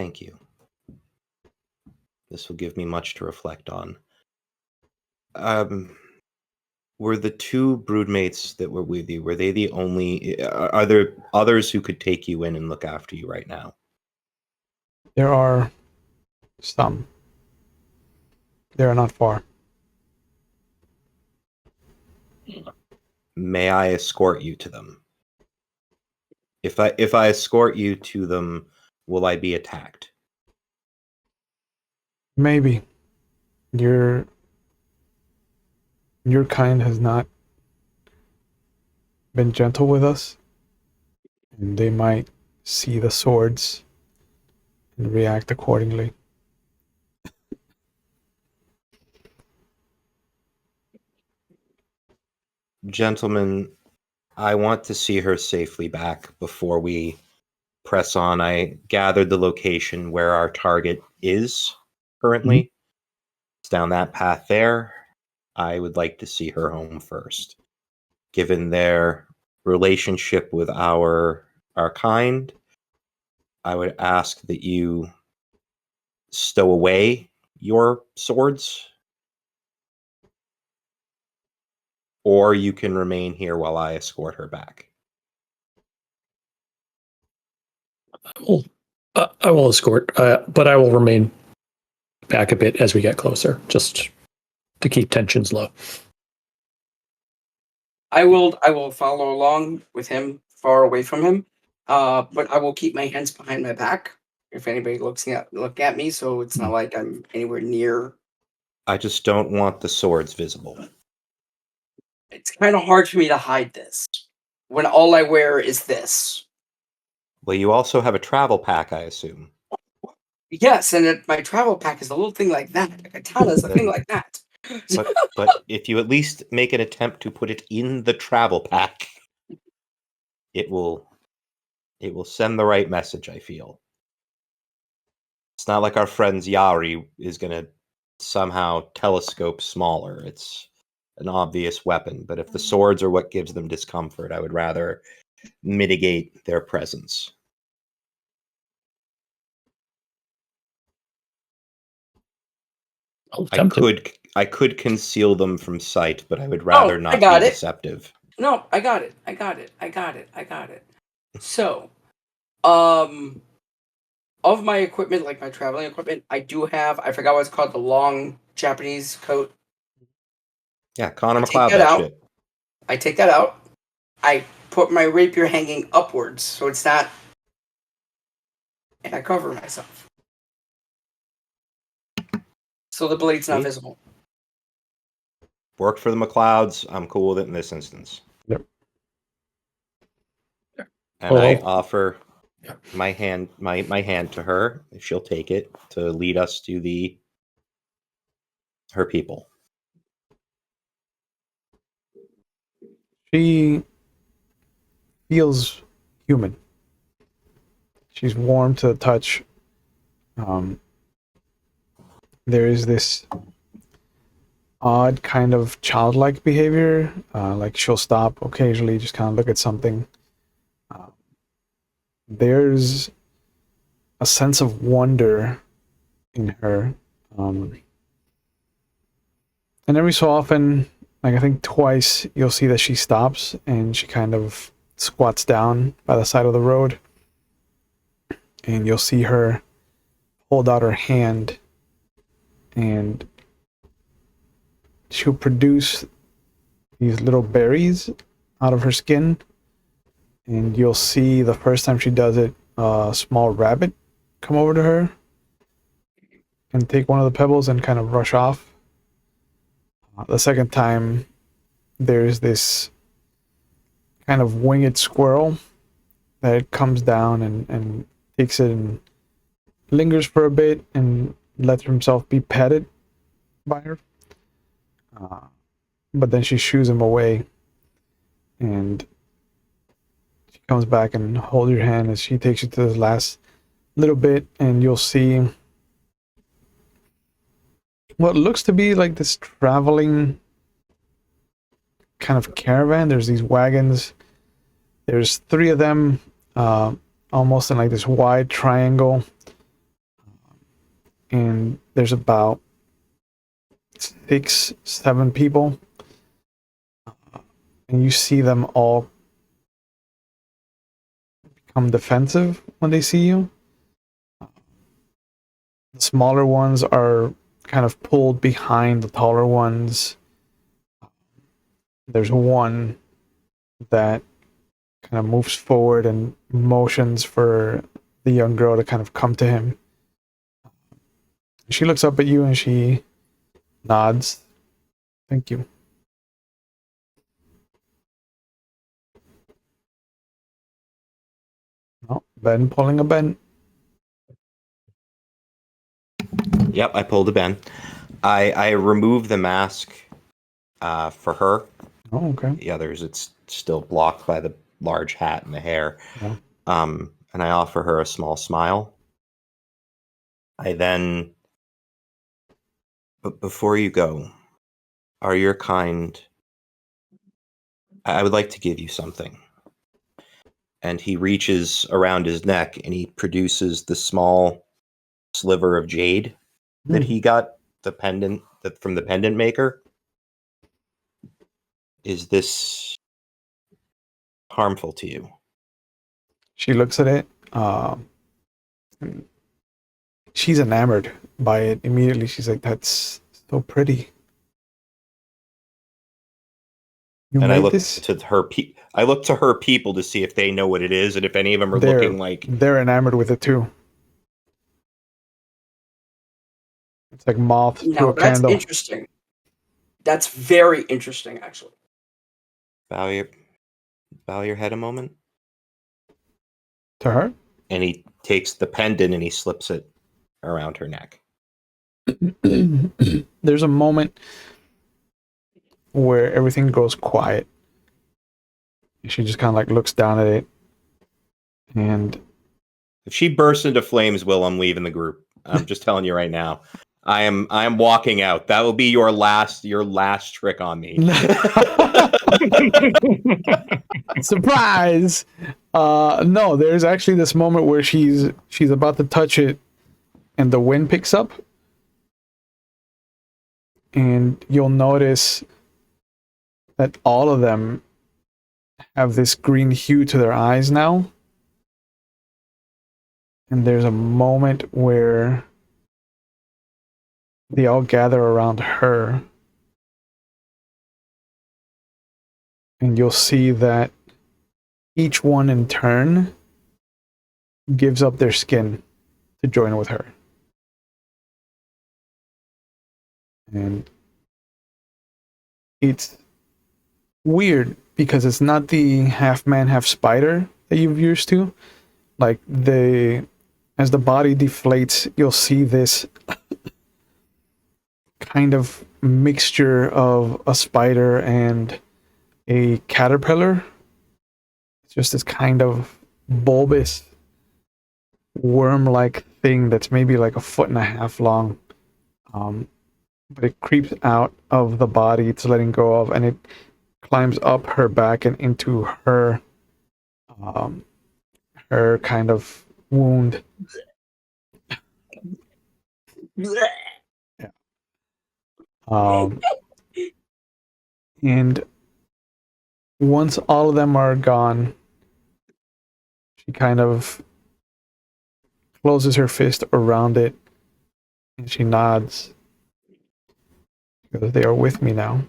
thank you. This will give me much to reflect on. Were the two broodmates that were with you, were they the only, are there others who could take you in and look after you right now? There are some. They are not far. May I escort you to them? If I escort you to them, will I be attacked? Maybe. Your kind has not been gentle with us, and they might see the swords and react accordingly. Gentlemen, I want to see her safely back before we press on. I gathered the location where our target is currently. It's down that path there. I would like to see her home first. Given their relationship with our kind, I would ask that you stow away your swords, or you can remain here while I escort her back. I will escort, but I will remain back a bit as we get closer, just to keep tensions low. I will follow along with him, far away from him. But I will keep my hands behind my back if anybody look at me, so it's not like I'm anywhere near. I just don't want the swords visible. It's kind of hard for me to hide this. when all I wear is this. Well, you also have a travel pack, I assume. Yes, and my travel pack is a little thing like that. A katana is a thing like that. But if you at least make an attempt to put it in the travel pack, it will send the right message, I feel. It's not like our friend's Yari is going to somehow telescope smaller. It's an obvious weapon, but if the swords are what gives them discomfort, I would rather mitigate their presence. I could conceal them from sight, but I would rather not be deceptive. No, I got it. So, of my equipment, like my traveling equipment, I do have, I forgot what it's called, the long Japanese coat. Yeah, Connor McLeod, that shit. I take that out. I put my rapier hanging upwards, so it's not, and I cover myself. So the blade's not visible. Worked for the McLeods. I'm cool with it in this instance. Yep. And I offer my hand to her, if she'll take it, to lead us to her people. She feels human. She's warm to the touch. There is this odd kind of childlike behavior. Like she'll stop occasionally, just kind of look at something. There's a sense of wonder in her. And every so often, like I think twice, you'll see that she stops and she kind of squats down by the side of the road. And you'll see her hold out her hand and she'll produce these little berries out of her skin. And you'll see the first time she does it, a small rabbit come over to her and take one of the pebbles and kind of rush off. The second time, there's this kind of winged squirrel that comes down and takes it and lingers for a bit and lets himself be petted by her. But then she shoos him away and she comes back and holds your hand as she takes you to this last little bit, and you'll see what looks to be like this traveling kind of caravan. There's these wagons. There's 3 of them, almost in like this wide triangle. And there's about 6, 7 people. And you see them all become defensive when they see you. The smaller ones are kind of pulled behind the taller ones. There's one that kind of moves forward and motions for the young girl to kind of come to him. She looks up at you and she nods. Thank you. Oh, Ben pulling a Ben. Yep, I pulled a Ben. I removed the mask for her. Oh, okay. The others, it's still blocked by the large hat and the hair. Yeah. And I offer her a small smile. I then, but before you go, are your kind, I would like to give you something. And he reaches around his neck and he produces the small sliver of jade that he got, the pendant from the pendant maker. Is this harmful to you? She looks at it. She's enamored by it immediately. She's like, "That's so pretty." And I look to her. I look to her people to see if they know what it is, and if any of them are looking like they're enamored with it too. It's like moth to a candle. That's interesting. That's very interesting, actually. Value. Bow your head a moment. To her? And he takes the pendant and he slips it around her neck. There's a moment where everything goes quiet. She just kind of like looks down at it, and If she bursts into flames, Will, I'm leaving the group. I'm just telling you right now. I am walking out. That will be your last trick on me. surprise. No, there's actually this moment where she's about to touch it, and the wind picks up, and you'll notice that all of them have this green hue to their eyes now. And there's a moment where they all gather around her. And you'll see that each one in turn gives up their skin to join with her. And it's weird because it's not the half man, half spider that you've used to. Like as the body deflates, you'll see this kind of mixture of a spider and a caterpillar. It's just this kind of bulbous worm-like thing that's maybe like 1.5 feet long. But it creeps out of the body it's letting go of, and it climbs up her back and into her her kind of wound. Yeah. And once all of them are gone, she kind of closes her fist around it and she nods because they are with me now.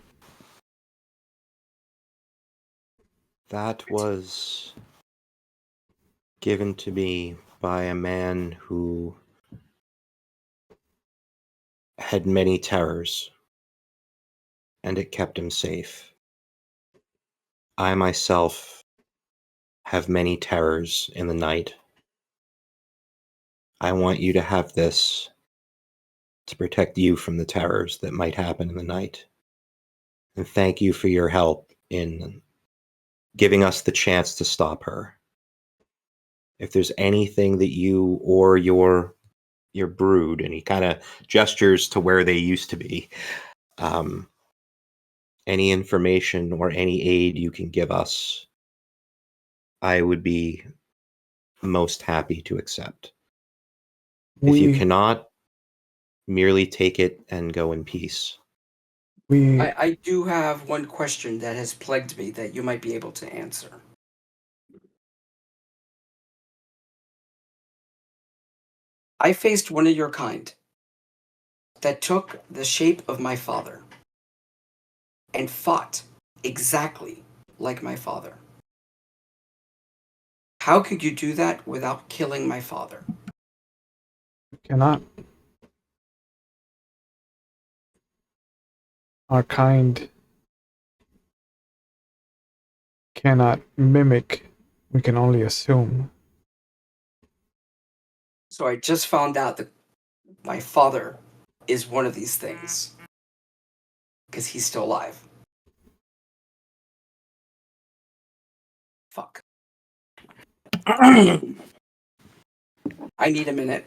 That was given to me by a man who had many terrors, and it kept him safe. I myself have many terrors in the night. I want you to have this to protect you from the terrors that might happen in the night. And thank you for your help in giving us the chance to stop her. If there's anything that you or your brood, and he kind of gestures to where they used to be, any information or any aid you can give us, I would be most happy to accept. If you cannot, merely take it and go in peace. I do have one question that has plagued me that you might be able to answer. I faced one of your kind that took the shape of my father and fought exactly like my father. How could you do that without killing my father? Cannot. Our kind cannot mimic. We can only assume. So I just found out that my father is one of these things. Because he's still alive. Fuck. I need a minute.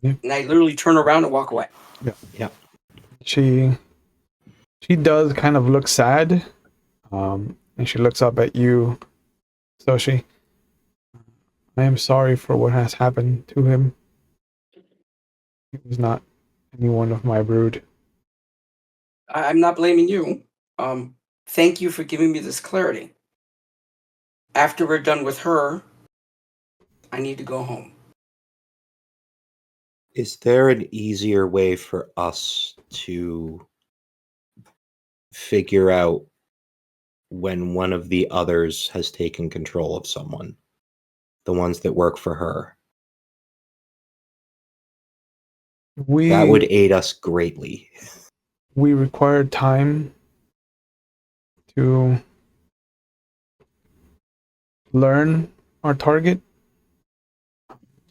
Yeah. And I literally turn around and walk away. Yeah. She does kind of look sad. And she looks up at you, Soshi. I am sorry for what has happened to him. He was not any one of my brood. I'm not blaming you. Thank you for giving me this clarity. After we're done with her, I need to go home. Is there an easier way for us to figure out when one of the others has taken control of someone? The ones that work for her. That would aid us greatly. We required time to learn our target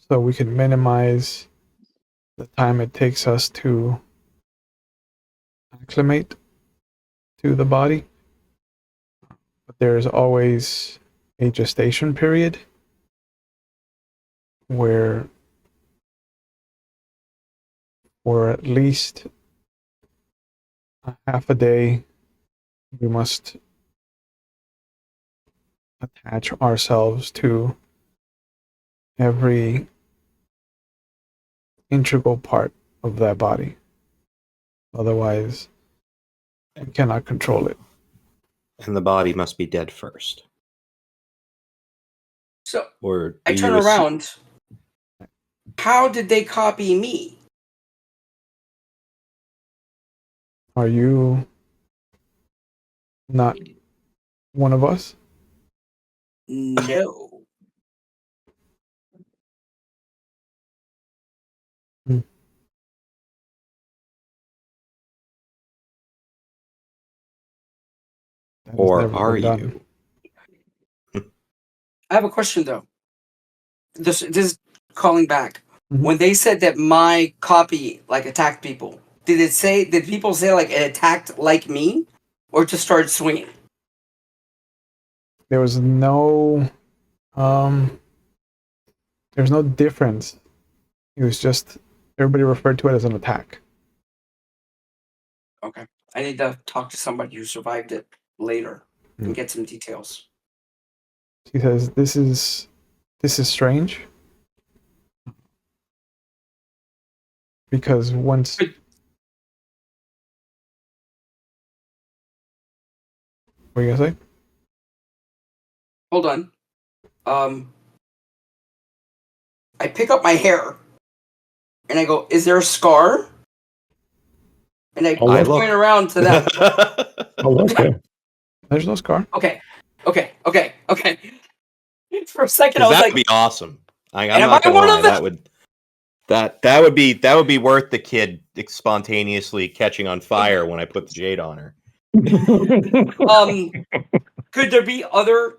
so we can minimize the time it takes us to acclimate to the body. But there's always a gestation period where for at least a half a day we must attach ourselves to every integral part of that body. Otherwise, we cannot control it. And the body must be dead first. So Or I do turn you assume- around. How did they copy me? Are you not one of us? No. That has Or never are been done. you? I have a question though. This is calling back. Mhm. When they said that my copy like attacked people, did people say like it attacked like me, or just started swinging? There was no there's no difference. It was just everybody referred to it as an attack. Okay, I need to talk to somebody who survived it later Hmm. and get some details. She says this is strange. Because once But- what are you gonna say? Hold on. I pick up my hair and I go, "Is there a scar?" And I Oh, I look. point around to them. Oh, look, yeah. There's no scar. Okay. For a second, I Because was that like, would be awesome. I'm Am not I gonna one of lie. them? That would be worth the kid spontaneously catching on fire when I put the jade on her. Could there be other?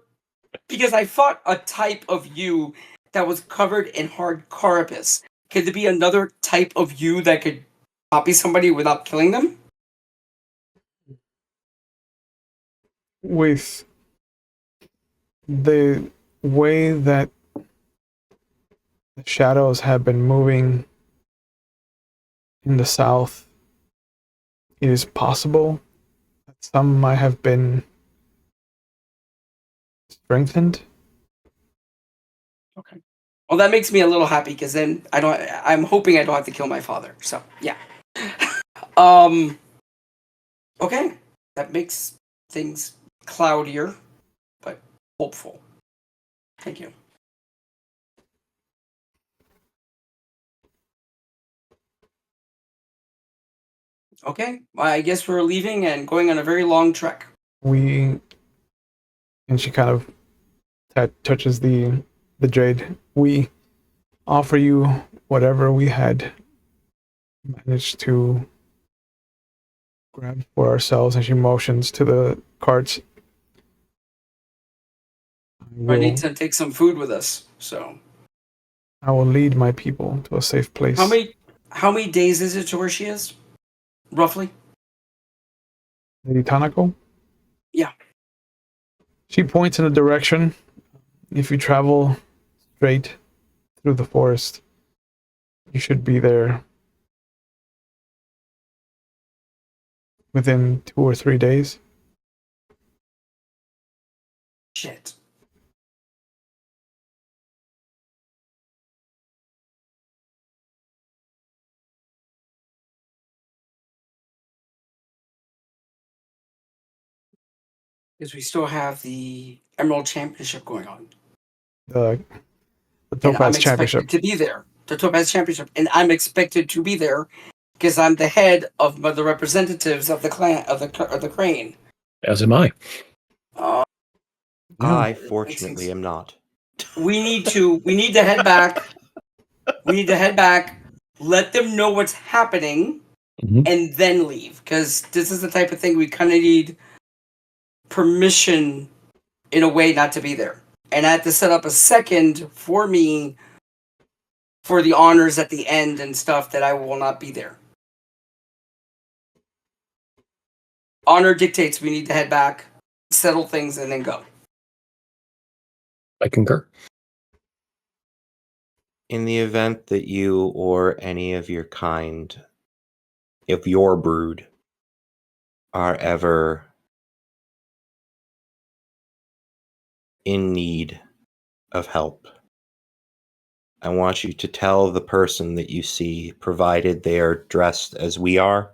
Because I fought a type of you that was covered in hard carapace. Could there be another type of you that could copy somebody without killing them? With the way that the shadows have been moving in the south, it is possible that some might have been strengthened. Okay. Well, that makes me a little happy because then I'm hoping I don't have to kill my father. So yeah. Okay, that makes things cloudier, but hopeful. Thank you. Okay, well, I guess we're leaving and going on a very long trek. And she kind of touches the jade. We offer you whatever we had managed to grab for ourselves, and she motions to the carts. I need to take some food with us. So I will lead my people to a safe place. how many days is it to where she is? Roughly? Lady Tanako? Yeah. She points in a direction. If you travel straight through the forest, you should be there within 2 or 3 days. Shit. Because we still have the Emerald Championship going on. The And I'm Topaz expected Championship. to be there. The Topaz Championship. And I'm expected to be there because I'm the head of the representatives of the clan of the crane. As am I. I fortunately am not. We need to head back. We need to head back, let them know what's happening, Mhm. and then leave. Because this is the type of thing we kind of need permission in a way not to be there. And I had to set up a second for me for the honors at the end and stuff that I will not be there. Honor dictates we need to head back, settle things, and then go. I concur. In the event that you or any of your kind, if your brood, are ever in need of help, I want you to tell the person that you see, provided they are dressed as we are,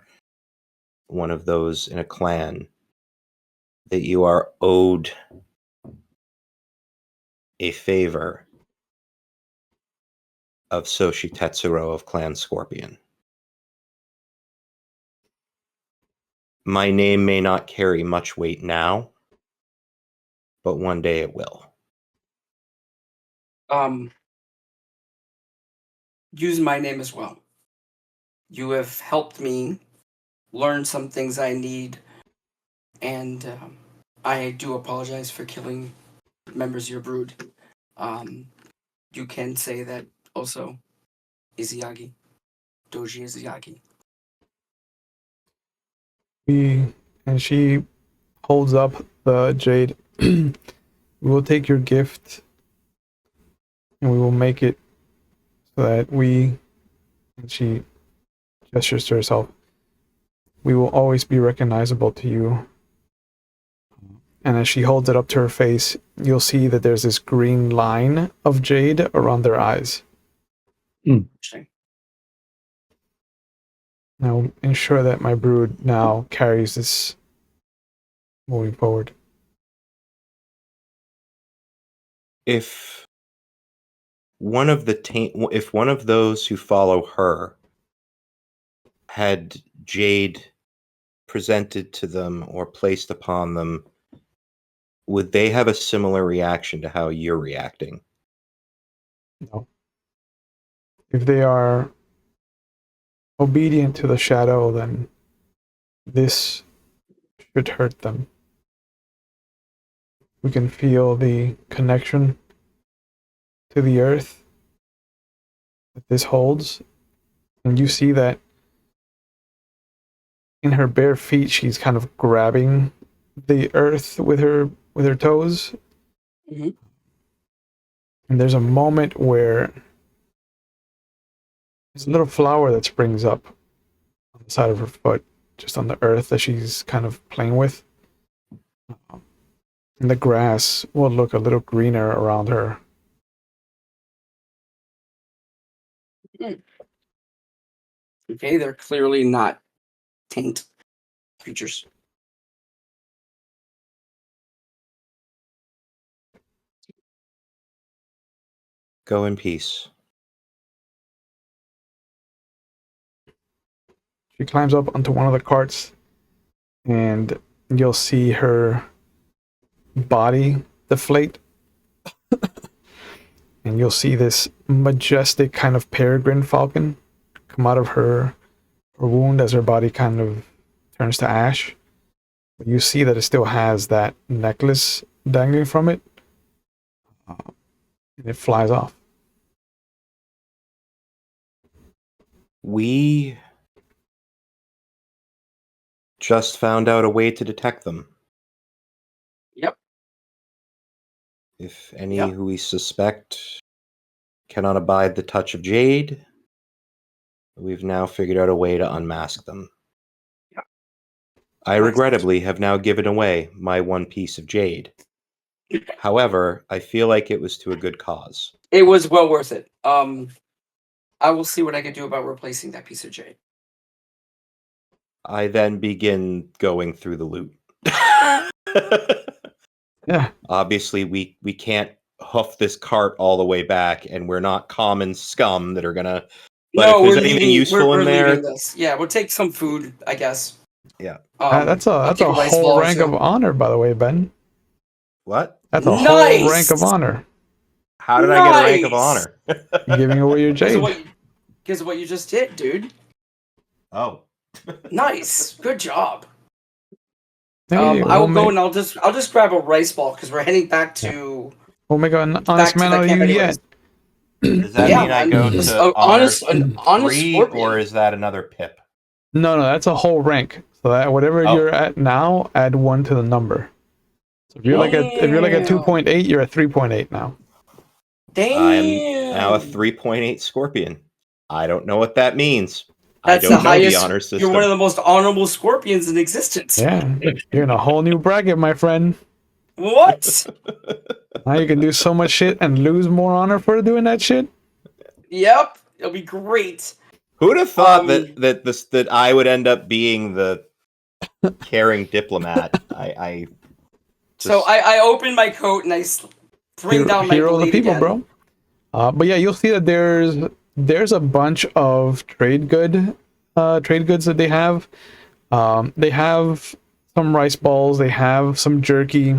one of those in a clan, that you are owed a favor of Soshi Tetsuro of Clan Scorpion. My name may not carry much weight now, but one day it will. Use my name as well. You have helped me learn some things I need, and I do apologize for killing members of your brood. You can say that also, Izuyagi, Doji Izuyagi. And she holds up the jade. We will take your gift and we will make it so that and she gestures to herself, we will always be recognizable to you. And as she holds it up to her face, you'll see that there's this green line of jade around their eyes. Interesting. Now ensure that my brood now carries this moving forward. If one of those who follow her had jade presented to them or placed upon them, would they have a similar reaction to how you're reacting? No. If they are obedient to the shadow, then this should hurt them. We can feel the connection to the earth that this holds. And you see that in her bare feet, she's kind of grabbing the earth with her toes. Mm-hmm. And there's a moment where there's a little flower that springs up on the side of her foot, just on the earth that she's kind of playing with. And the grass will look a little greener around her. Okay, they're clearly not taint creatures. Go in peace. She climbs up onto one of the carts, and you'll see her body deflate. And you'll see this majestic kind of peregrine falcon come out of her wound as her body kind of turns to ash. But you see that it still has that necklace dangling from it. And it flies off. We just found out a way to detect them. Yep. If any who we suspect cannot abide the touch of jade, we've now figured out a way to unmask them. Yep. I regrettably have now given away my one piece of jade. However, I feel like it was to a good cause. It was well worth it. I will see what I can do about replacing that piece of jade. I then begin going through the loot. Yeah. Obviously, we can't hoof this cart all the way back, and we're not common scum that are gonna. But No, if there's anything useful in there, this. Yeah, we'll take some food, I guess. Yeah. That's a whole rank of honor, by the way, Ben. What? That's a whole rank of honor. How did I get a rank of honor? Giving away your jade. Because of what you just did, dude. Oh. Nice. Good job. Hey, I will go and I'll just grab a rice ball because we're heading back to We'll make an back honest to man the out of camp you anyways. yet. Does that Yeah, mean I man. go Just to a honest- an honest 3, scorpion. or is that another pip? No, that's a whole rank. So that whatever Oh. you're at now, add 1 to the number. So if you're like at 2.8, you're at 3.8 now. Damn. I am now a 3.8 scorpion. I don't know what that means. That's I don't the know highest. the honor You're system. one of the most honorable scorpions in existence. Yeah, you're in a whole new bracket, my friend. What? Now you can do so much shit and lose more honor for doing that shit. Yep. It'll be great. Who'd have thought Um, that I would end up being the caring diplomat? I So I open my coat and I bring down my hero of the blade people, again. bro. But yeah, you'll see that there's a bunch of trade goods that they have. They have some rice balls. They have some jerky.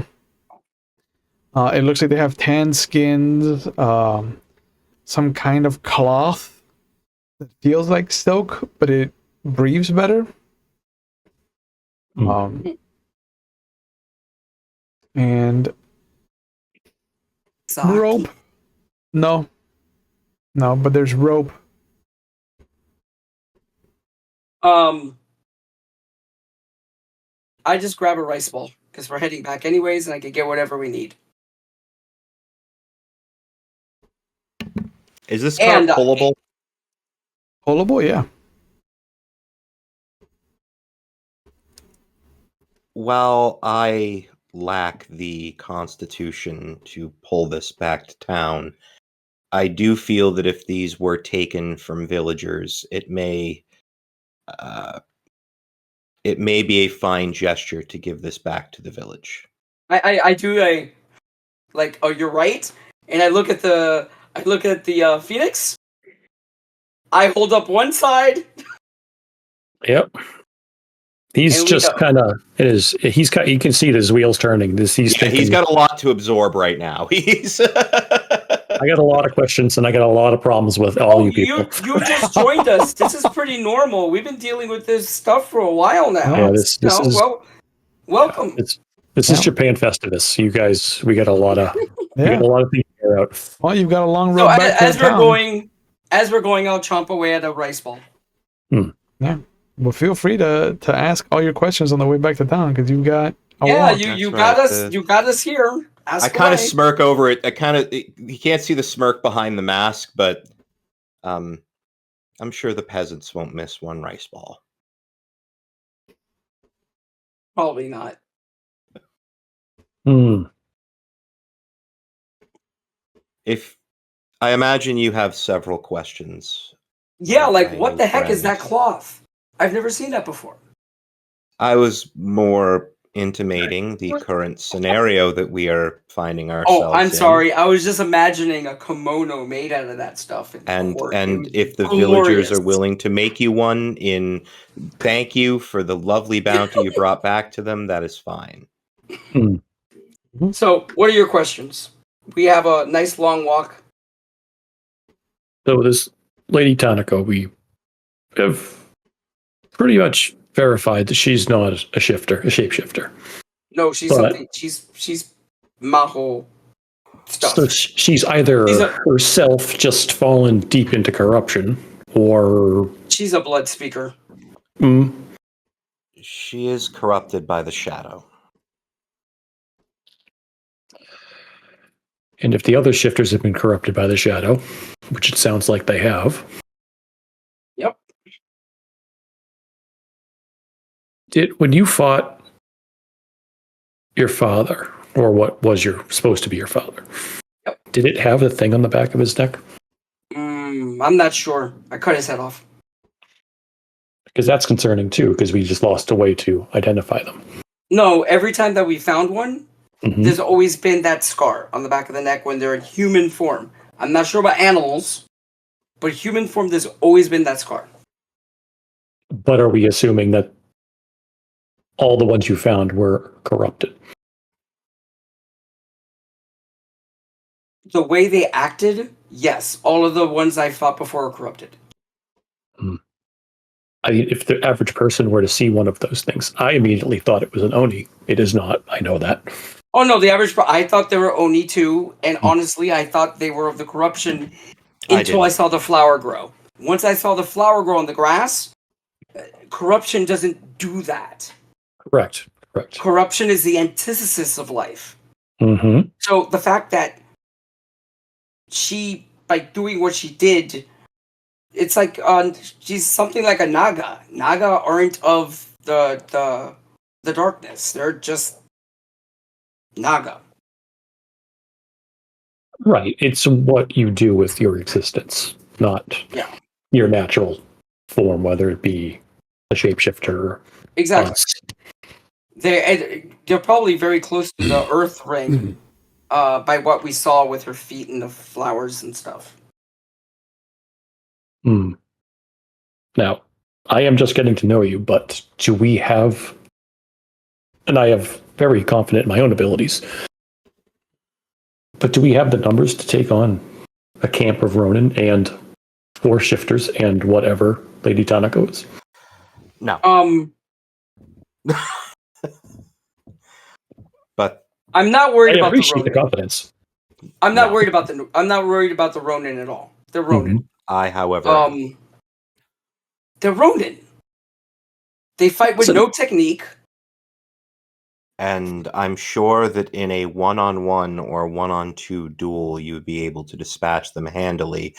It looks like they have tan skins. Some kind of cloth that feels like silk, but it breathes better. And Saki. rope. No, but there's rope. I just grab a rice ball because we're heading back anyways, and I can get whatever we need. Is this car And, pullable? Pullable, yeah. Well, I lack the constitution to pull this back to town. I do feel that if these were taken from villagers, it may be a fine gesture to give this back to the village. I do like, oh, you're right. And I look at the phoenix. I hold up one side. Yep. He's And we just go. kind of you can see his wheels turning. He's thinking, He's got a lot to absorb right now. He's I got a lot of questions and I got a lot of problems with all you people. You just joined us. This is pretty normal. We've been dealing with this stuff for a while now. Yeah, this is welcome. This is Japan Festivus. You guys, we got a lot of we Yeah. got a lot of things to figure out. Well, you've got a long So road back to as the we're town. going, I'll chomp away at a rice ball. Yeah. Well, feel free to ask all your questions on the way back to town because you've got a Yeah, walk. you That's got right, us. You got us here. Ask I kind of away. smirk over it. You can't see the smirk behind the mask, but I'm sure the peasants won't miss one rice ball. Probably not. If I imagine you have several questions. Yeah, like my what new the heck is that friends. cloth? I've never seen that before. I was more intimating the current scenario that we are finding ourselves Oh, I'm in. sorry. I was just imagining a kimono made out of that stuff. And court. It would if be the villagers are glorious. willing to make you one in thank you for the lovely bounty you brought back to them, that is fine. So, what are your questions? We have a nice long walk. So this Lady Tanako, we have pretty much verified that she's not a shapeshifter. No, she's something. She's Maho stuff. So she's either herself just fallen deep into corruption, or She's a blood speaker. She is corrupted by the shadow. And if the other shifters have been corrupted by the shadow, which it sounds like they have. Yep. When you fought your father, or what was supposed to be your father, Yep. Did it have the thing on the back of his neck? I'm not sure. I cut his head off. Because that's concerning too, because we just lost a way to identify them. No, every time that we found one, Mm-hmm. there's always been that scar on the back of the neck when they're in human form. I'm not sure about animals, but human form, there's always been that scar. But are we assuming that all the ones you found were corrupted? The way they acted, yes. All of the ones I fought before are corrupted. I mean, if the average person were to see one of those things, I immediately thought it was an Oni. It is not. I know that. Oh no, the average. I thought they were Oni too, and honestly, I thought they were of the corruption until I saw the flower grow. Once I saw the flower grow on the grass, corruption doesn't do that. Correct. Corruption is the antithesis of life. Mm-hmm. So the fact that she, by doing what she did, it's like she's something like a Naga. Naga aren't of the darkness. They're just Naga. Right. It's what you do with your existence, not your natural form, whether it be a shapeshifter. Exactly. Us. They're probably very close to the Earth ring by what we saw with her feet and the flowers and stuff. Now, I am just getting to know you, but do we have, and I am very confident in my own abilities, but do we have the numbers to take on a camp of Ronin and 4 shifters and whatever Lady Tanako is? No. But I'm not worried about the appreciate the Ronin. confidence. I'm not worried about the Ronin at all. They're Ronin. I, however, they're Ronin. They fight with no technique. And I'm sure that in a 1-on-1 or 1-on-2 duel, you would be able to dispatch them handily.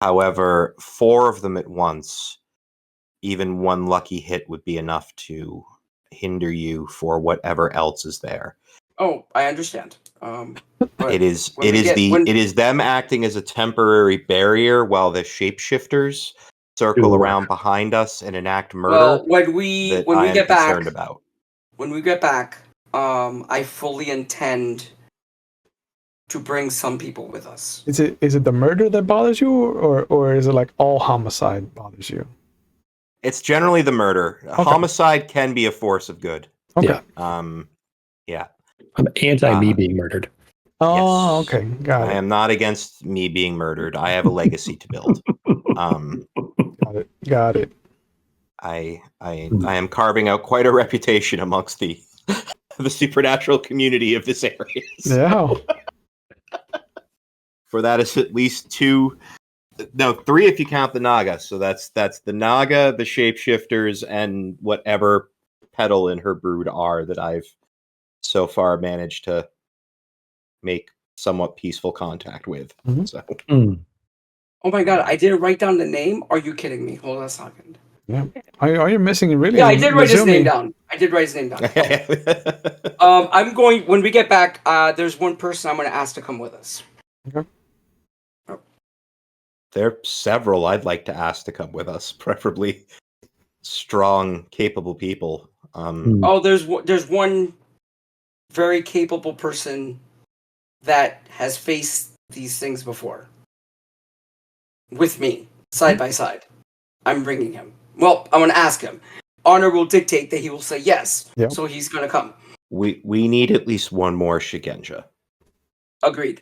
However, 4 of them at once, even one lucky hit would be enough to hinder you for whatever else is there. Oh, I understand. It is them acting as a temporary barrier while the shapeshifters circle around behind us and enact murder. Well, when we get back, about. When we get back, I fully intend to bring some people with us. Is it the murder that bothers you, or is it like all homicide bothers you? It's generally the murder. Okay. Homicide can be a force of good. Okay. Yeah. I'm anti me being murdered. Oh, yes. okay. Got it. I am not against me being murdered. I have a legacy to build. Got it. I am carving out quite a reputation amongst the supernatural community of this area. Yeah. For that is at least 2. No, 3 if you count the Naga. So that's the Naga, the shapeshifters, and whatever petal in her brood are that I've so far managed to make somewhat peaceful contact with. Mm-hmm. So. Oh my god, I didn't write down the name? Are you kidding me? Hold on a second. Yeah. Are you missing it really? Yeah, I did write his name down. I'm going, when we get back, there's one person I'm going to ask to come with us. Okay. There are several I'd like to ask to come with us, preferably strong, capable people. Oh, there's one very capable person that has faced these things before. With me, side by side. I'm bringing him. Well, I'm going to ask him. Honor will dictate that he will say yes. Yep. So he's going to come. We need at least one more Shigenja. Agreed.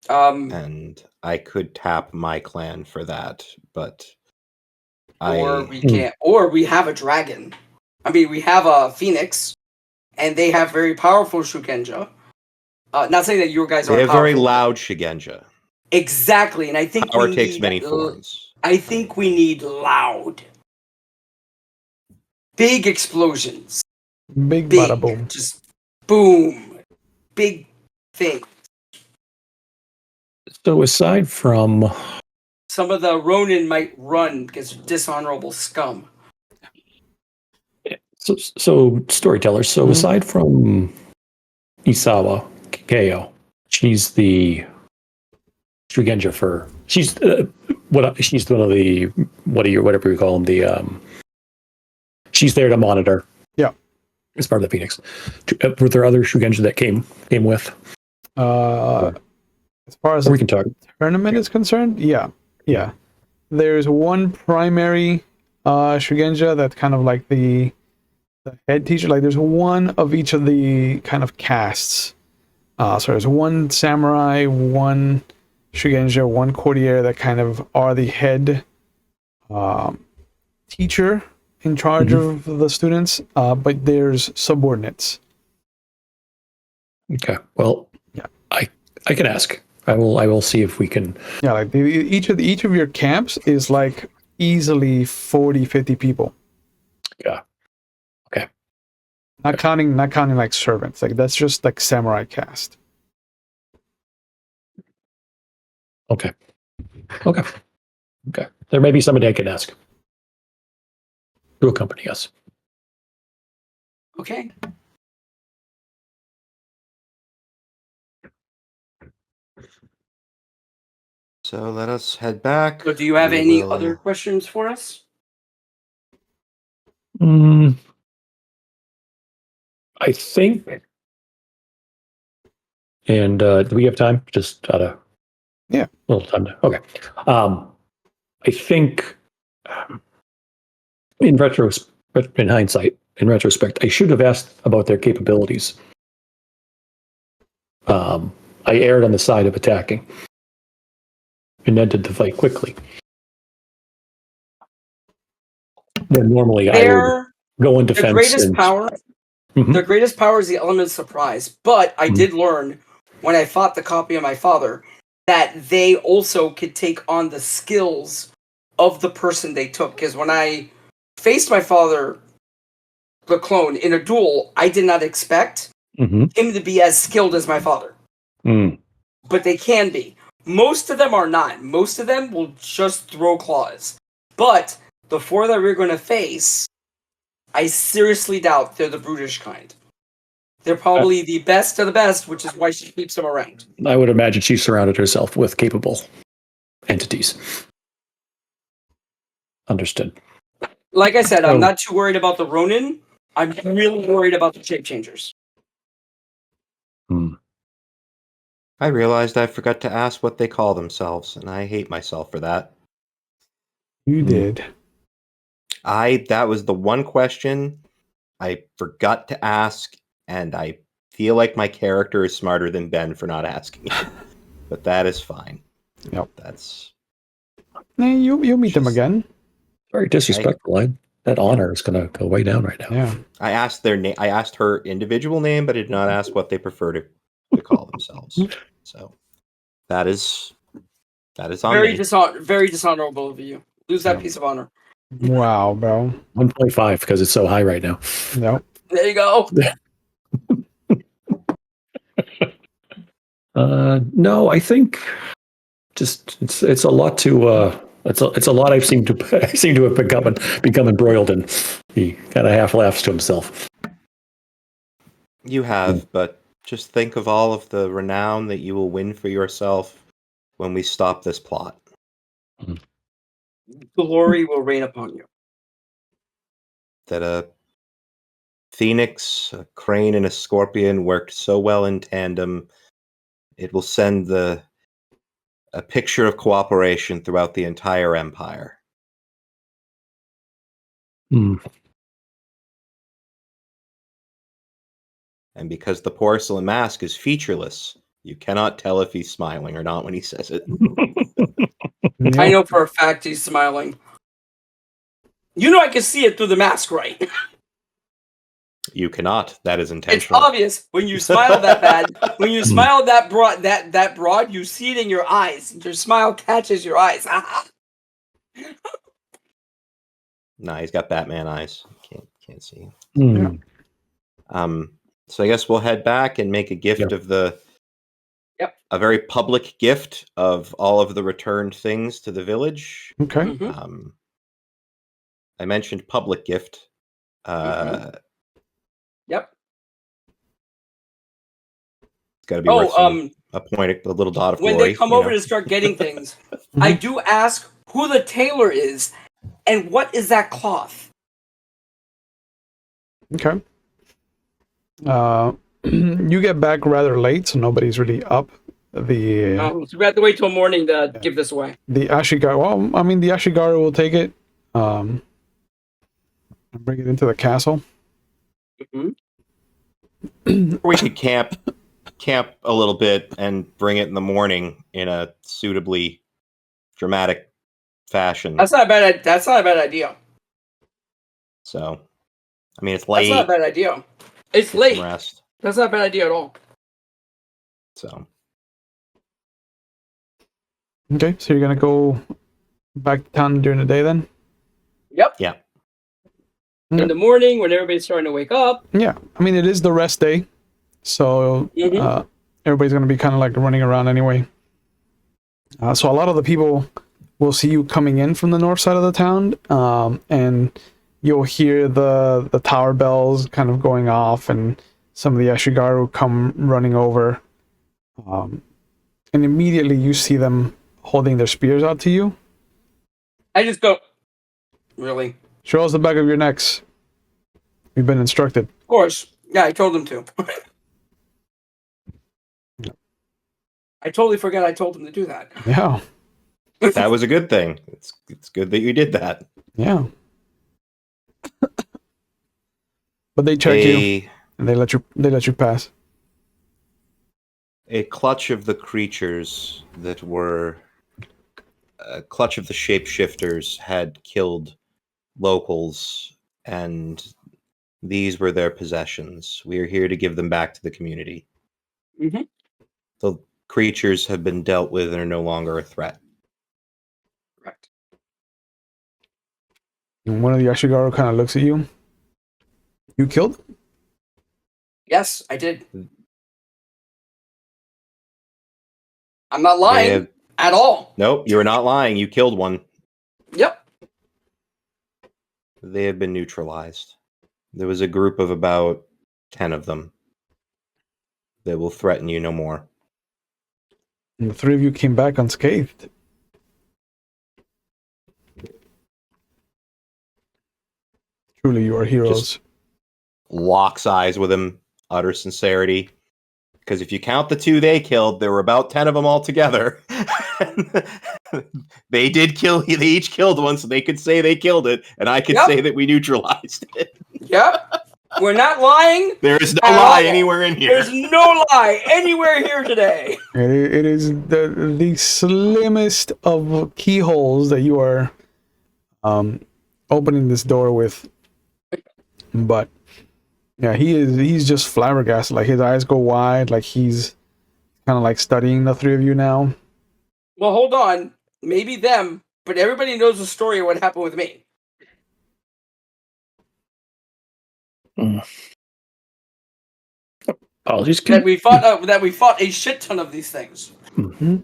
And I could tap my clan for that, but we can't. Or we have a dragon. I mean, we have a phoenix, and they have very powerful Shugenja. Not saying that you guys are. They have very loud Shigenja. Exactly, and I think power takes many forms. I think we need loud, big explosions. Big bada boom. Just boom, big thing. So aside from, some of the Ronin might run because they're dishonorable scum. So storytellers. So aside from Isawa Kikeo, she's the Shugenja for. She's she's one of the whatever you call them. She's there to monitor. Yeah, as part of the Phoenix. Were there other Shugenja that came with? As far as we can talk tournament is concerned, yeah. There's one primary Shugenja that's kind of like the head teacher. Like there's one of each of the kind of castes. So there's one samurai, one Shugenja, one courtier that kind of are the head teacher in charge of the students. But there's subordinates. Okay. Well, Yeah. I can ask. I will see if we can. Yeah, like each of your camps is like easily 40, 50 people. Yeah. Okay. Not counting like servants. Like that's just like samurai caste. Okay. Okay. Okay. There may be somebody I can ask to accompany us. Okay. So let us head back. So do you have We any will- other questions for us? I think. And do we have time? Just out of Yeah. a little time. Okay. I think in hindsight, I should have asked about their capabilities. I erred on the side of attacking and ended the fight quickly. When normally I would go in The defense. greatest power. Mhm. The greatest power is the element of surprise. But I Mhm. did learn when I fought the copy of my father that they also could take on the skills of the person they took. Because when I faced my father, the clone, in a duel, I did not expect him to be as skilled as my father. Mm. But they can be. Most of them are not. Most of them will just throw claws. But the four that we're going to face, I seriously doubt they're the brutish kind. They're probably the best of the best, which is why she keeps them around. I would imagine she surrounded herself with capable entities. Understood. Like I said, I'm not too worried about the Ronin. I'm really worried about the shape changers. I realized I forgot to ask what they call themselves, and I hate myself for that. You did. That was the one question I forgot to ask, and I feel like my character is smarter than Ben for not asking it. But that is fine. Yep. That's You'll meet them Just- again. Very disrespectful. That honor is going to go way down right now. Yeah. I asked their name. I asked her individual name, but I did not ask what they prefer to call themselves. So that is on Very me. very dishonorable of you. Lose that piece of honor. Wow, bro. 1.5 because it's so high right now. Yep. There you go. No, I think just it's a lot to it's a lot I seem to have become embroiled in. He kind of half laughs to himself. You have, but just think of all of the renown that you will win for yourself when we stop this plot. Glory will rain upon you. That a phoenix, a crane, and a scorpion worked so well in tandem, it will send a picture of cooperation throughout the entire empire. And because the porcelain mask is featureless, you cannot tell if he's smiling or not when he says it. I know for a fact he's smiling. You know I can see it through the mask, right? You cannot. That is It's intentional. obvious when you smile that bad. When you smile that broad, you see it in your eyes. Your smile catches your eyes. Nah, he's got Batman eyes. Can't see. Yeah. So I guess we'll head back and make a gift of a very public gift of all of the returned things to the village. Okay. Mm-hmm. I mentioned public gift. Yep. It's got to be worth a point, a little dot of When glory. they come over to start getting things, I do ask who the tailor is and what is that cloth. Okay. You get back rather late, so nobody's really up. So we have to wait till morning to give this away. The Ashigaru. Well, I mean, the Ashigaru will take it. And bring it into the castle. We could camp a little bit and bring it in the morning in a suitably dramatic fashion. That's not a bad idea. So, I mean, it's late. That's not a bad idea. It's late. Rest. That's not a bad idea at all. So Okay, so you're gonna go back to town during the day then? Yep. yeah. In the morning when everybody's starting to wake up. Yeah, I mean, it is the rest day, so everybody's going to be kind of like running around anyway. So a lot of the people will see you coming in from the north side of the town, and you'll hear the tower bells kind of going off, and some of the Ashigaru come running over. And immediately you see them holding their spears out to you. I just go, really? Show us the back of your necks. We've been instructed. Of course. Yeah, I told them to. I totally forgot I told them to do that. Yeah. That was a good thing. It's good that you did that. Yeah. But they check you and they let you pass. A clutch of the creatures that were a clutch of the shapeshifters had killed locals, and these were their possessions. We are here to give them back to the community. Mm-hmm. The creatures have been dealt with and are no longer a threat. Correct. And one of the Ashigaru kind of looks at you. You killed them? Yes, I did. I'm not lying at all. Nope, you are not lying. You killed one. Yep. They have been neutralized. There was a group of about 10 of them. They will threaten you no more. And the three of you came back unscathed. Truly, you are heroes. Just locks eyes with him, utter sincerity. Because if you count the 2 they killed, there were about 10 of them altogether. They did kill. They each killed one, so they could say they killed it, and I could say that we neutralized it. Yep. We're not lying. There is no lie anywhere in here. There's no lie anywhere here today. It is the slimmest of keyholes that you are opening this door with. But yeah, he's just flabbergasted. Like his eyes go wide, like he's kind of like studying the three of you now. Well, hold on. Maybe them, but everybody knows the story of what happened with me. Apologies. That we fought a shit ton of these things. Mm-hmm.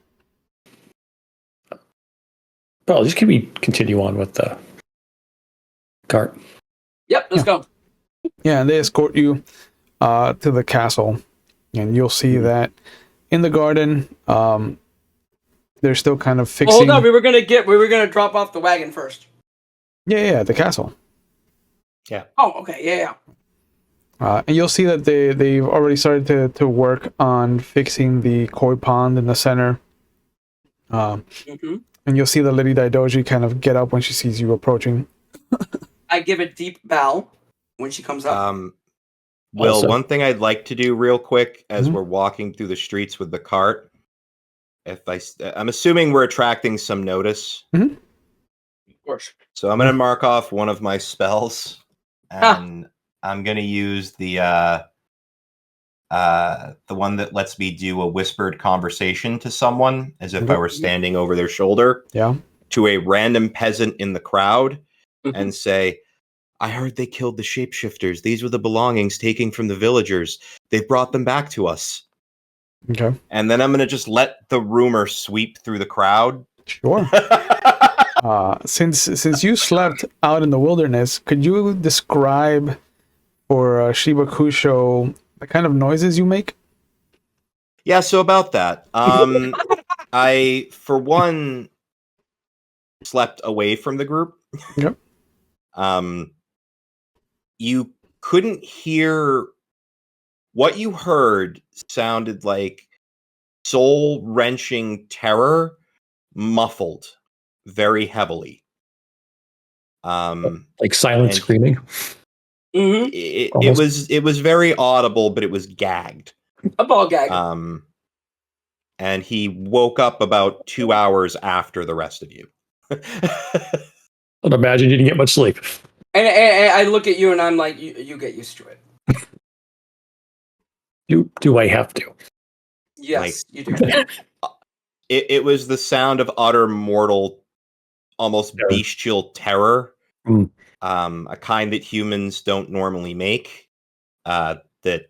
Apologies. Can we continue on with the cart? Yep, let's go. Yeah, and they escort you to the castle, and you'll see that in the garden, they're still kind of fixing. Hold on, we were gonna drop off the wagon first. Yeah, the castle. Yeah. Oh, okay, yeah. And you'll see that they've already started to work on fixing the koi pond in the center. And you'll see the Lady Daidoji kind of get up when she sees you approaching. I give a deep bow when she comes up. Will, Also- one thing I'd like to do real quick as we're walking through the streets with the cart, I'm assuming we're attracting some notice. Of course. So I'm going to mark off one of my spells, and I'm going to use the one that lets me do a whispered conversation to someone as if I were standing over their shoulder. Yeah. To a random peasant in the crowd and say, I heard they killed the shapeshifters. These were the belongings taken from the villagers. They've brought them back to us. Okay. And then I'm going to just let the rumor sweep through the crowd. Sure. Since you slept out in the wilderness, could you describe for Shiba Kusho the kind of noises you make? Yeah, so about that. I, for one, slept away from the group. Yep. You couldn't hear. What you heard sounded like soul-wrenching terror, muffled very heavily. Like silent screaming. It was very audible, but it was gagged. A ball gag. And he woke up about 2 hours after the rest of you. I'd imagine you didn't get much sleep. And I look at you and I'm like, you get used to it. Do I have to? Yes, you do. It was the sound of utter mortal, almost Terror. bestial terror, Mm. a kind that humans don't normally make, that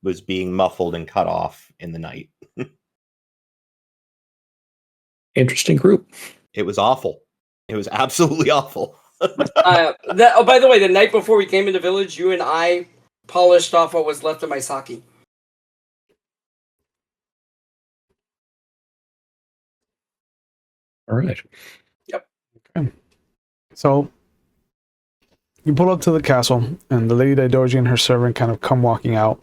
was being muffled and cut off in the night. Interesting group. It was awful. It was absolutely awful. By the way, the night before we came into village, you and I polished off what was left of my sake. All right. Okay. So you pull up to the castle, and the Lady Daidoji and her servant kind of come walking out,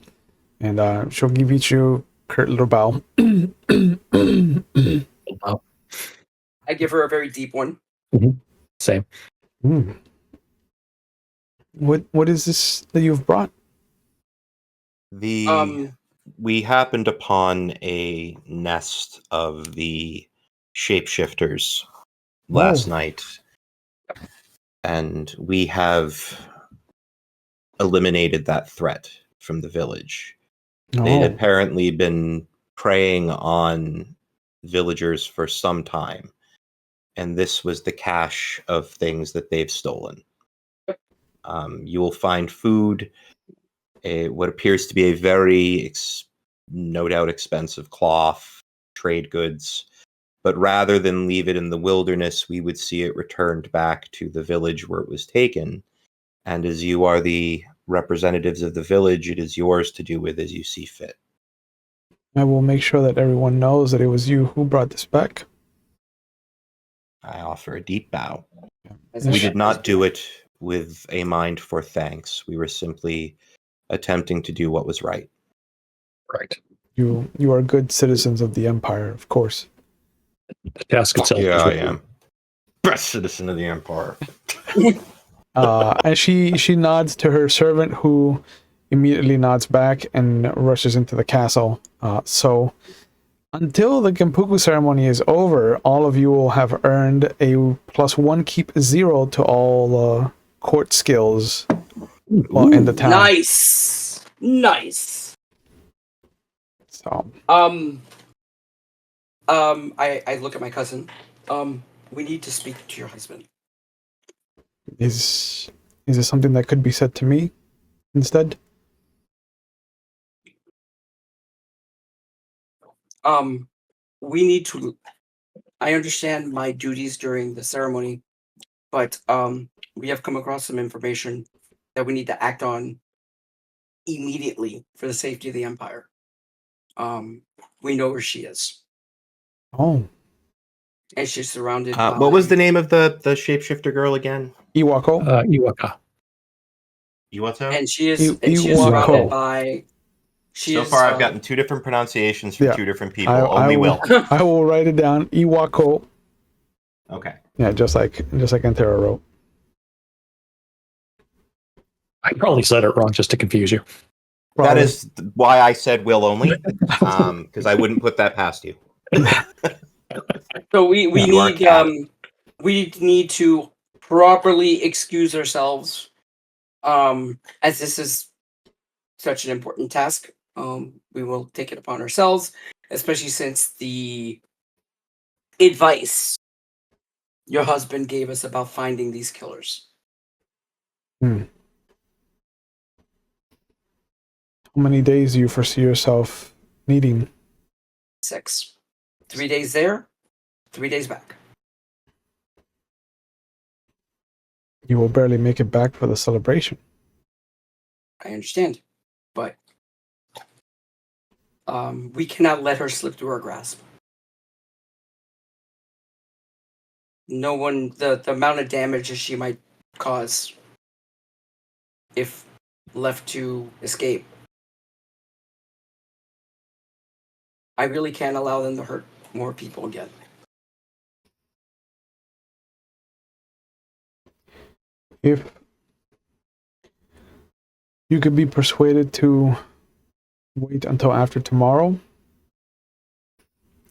and she'll give each you a curt little bow. Wow. I give her a very deep one. Same. Mm. What is this that you've brought? We happened upon a nest of the shapeshifters last night, and we have eliminated that threat from the village. They had apparently been preying on villagers for some time, and this was the cache of things that they've stolen. You will find food, what appears to be a very, no doubt, expensive cloth, trade goods, but rather than leave it in the wilderness, we would see it returned back to the village where it was taken. And as you are the representatives of the village, it is yours to do with as you see fit. I will make sure that everyone knows that it was you who brought this back. I offer a deep bow. As We I- did not do it with a mind for thanks. We were simply attempting to do what was right. Right. You are good citizens of the Empire, of course. The task itself. Yeah, is I really- am. Best citizen of the Empire. And she nods to her servant, who immediately nods back and rushes into the castle. So until the Genpuku ceremony is over, all of you will have earned a +1 keep 0 to all court skills in the town. Nice. So I look at my cousin. We need to speak to your husband. is this something that could be said to me instead? We need to. I understand my duties during the ceremony, but we have come across some information that we need to act on immediately for the safety of the Empire. We know where she is, Oh, and she's surrounded by. What was the name of the shapeshifter girl again? Iwako. Iwaka. Iwato? And she is. Iwako. And she is surrounded by. So far, I've gotten two different pronunciations from yeah. two different people. Only Will. I will write it down. Iwako. Okay. Yeah, just like Antero wrote. I probably said it wrong just to confuse you. Probably. That is why I said Will only, because I wouldn't put that past you. So we You are need cat. we need to properly excuse ourselves, as this is such an important task. We will take it upon ourselves, especially since the advice your husband gave us about finding these killers. How many days do you foresee yourself needing? 6. 3 days there, 3 days back. You will barely make it back for the celebration. I understand, but we cannot let her slip through our grasp. No one, the amount of damage that she might cause if left to escape. I really can't allow them to hurt more people again. If you could be persuaded to wait until after tomorrow,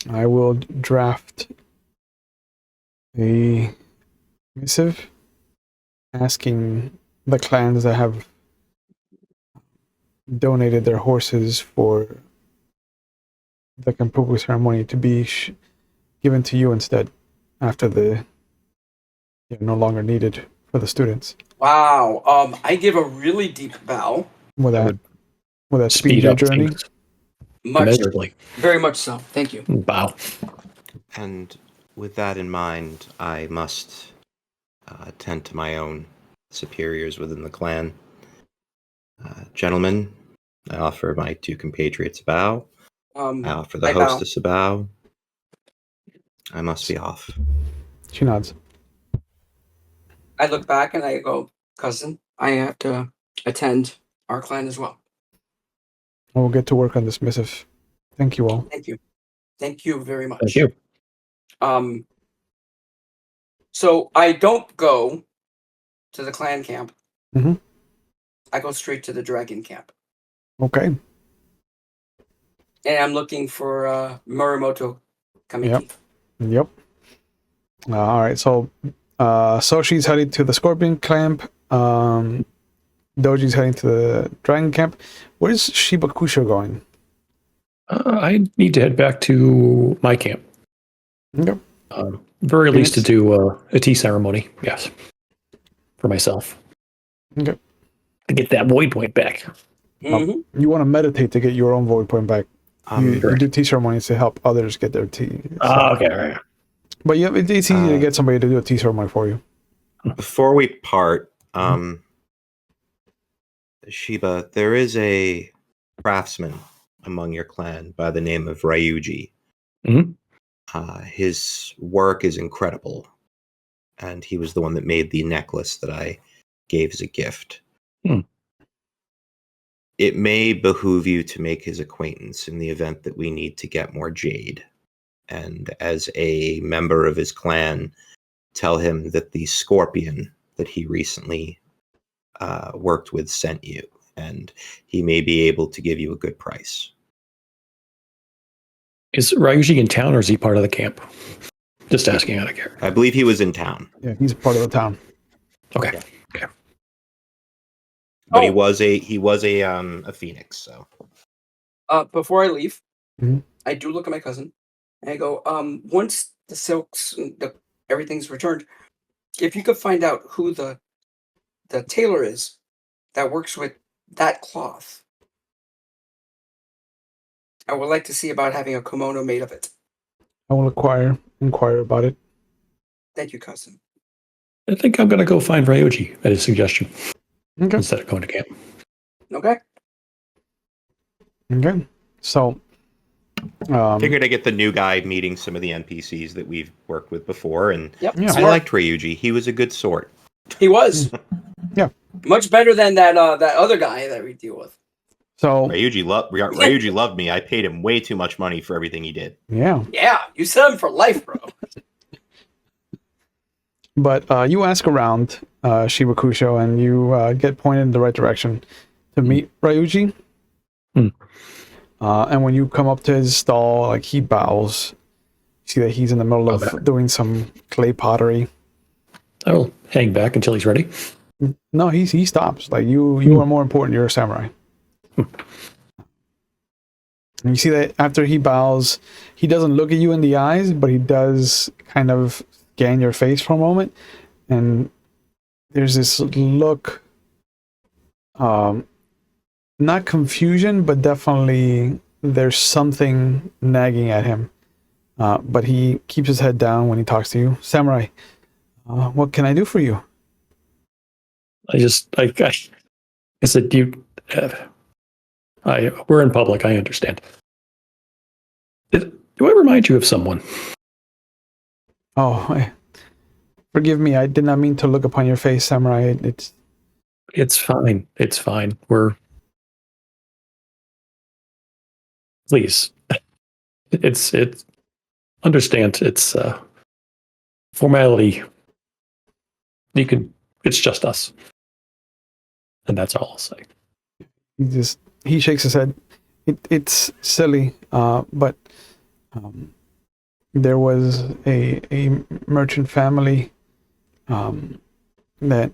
I will draft a missive asking the clans that have donated their horses for the Kampuku ceremony to be given to you instead after you're no longer needed for the students. Wow. I give a really deep bow. Will That that, will that speed speed your up journey? things Much, immeasurably. very much so. Thank you. Wow. And with that in mind, I must attend to my own superiors within the clan. Gentlemen, I offer my 2 compatriots a bow. I offer the I bow. hostess a bow. I must be off. She nods. I look back and I go, cousin, I have to attend our clan as well. I will get to work on this missive. Thank you all. Thank you. Thank you very much. Thank you. So I don't go to the clan camp. Mm-hmm. I go straight to the dragon camp. Okay. And I'm looking for Muramoto Kamiki. Yep. All right. So Soshi's heading to the Scorpion camp. Doji's heading to the Dragon camp. Where's Shibakusho going? I need to head back to my camp. Okay. Very least to Phoenix? do a tea ceremony. Yes. For myself. Okay. To get that void point back. Mm-hmm. You want to meditate to get your own void point back. You correct. do tea ceremonies to help others get their tea. Okay. All right. But yeah, it's easy to get somebody to do a tea ceremony for you. Before we part, Shiba, there is a craftsman among your clan by the name of Ryuji. Mhm. His work is incredible, and he was the one that made the necklace that I gave as a gift. Hmm. It may behoove you to make his acquaintance in the event that we need to get more jade. And as a member of his clan, tell him that the scorpion that he recently worked with sent you, and he may be able to give you a good price. Is Ryuji in town or is he part of the camp? Just asking out of care. I believe he was in town. Yeah, he's part of the town. Okay. Yeah. Okay. But he was a phoenix, so Before I leave, Mhm. I do look at my cousin and I go, once the silks, everything's returned, if you could find out who the tailor is that works with that cloth, I would like to see about having a kimono made of it. I will inquire about it. Thank you, cousin. I think I'm going to go find Ryuji at his suggestion Okay. instead of going to camp. Okay. Okay. So figured I get the new guy meeting some of the NPCs that we've worked with before, and Yep. Yeah. I liked Ryuji. He was a good sort. He was. Yeah. Much better than that other guy that we deal with. so Ryuji loved me. I paid him way too much money for everything he did. yeah. Yeah, you set him for life, bro. But you ask around Shibakusho and you get pointed in the right direction to meet Ryuji. And when you come up to his stall, like he bows. You see that he's in the middle of doing some clay pottery. I will hang back until he's ready. No, he stops. Like you are more important. You're a samurai. And you see that after he bows, he doesn't look at you in the eyes, but he does kind of scan your face for a moment. And there's this look, not confusion, but definitely there's something nagging at him. But he keeps his head down when he talks to you. Samurai, what can I do for you? I said, we're in public. I understand. Do I remind you of someone? Oh, forgive me. I did not mean to look upon your face, Samurai. It's fine. It's fine. Please. It's understand. It's formality. It's just us. And that's all I'll say. He shakes his head. It's silly, but there was a merchant family that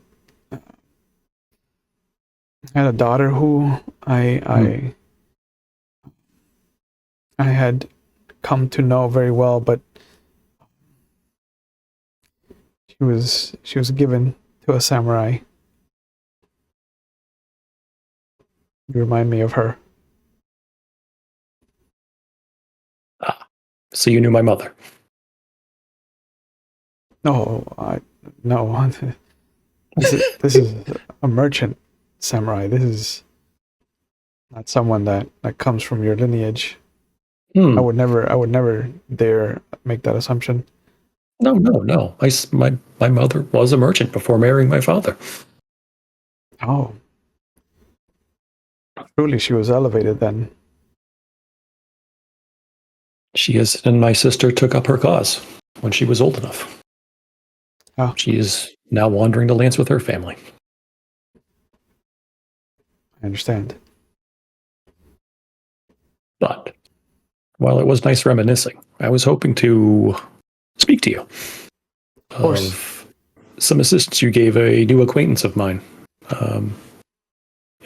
had a daughter who I had come to know very well, but she was given to a samurai. You remind me of her. So you knew my mother. No. This is a merchant samurai. This is not someone that comes from your lineage. I would never dare make that assumption. No. My mother was a merchant before marrying my father. Oh. Truly, she was elevated then. She is, and my sister took up her cause when she was old enough. Oh. She is now wandering the lands with her family. I understand. But while it was nice reminiscing, I was hoping to speak to you of course. Of some assistance you gave a new acquaintance of mine.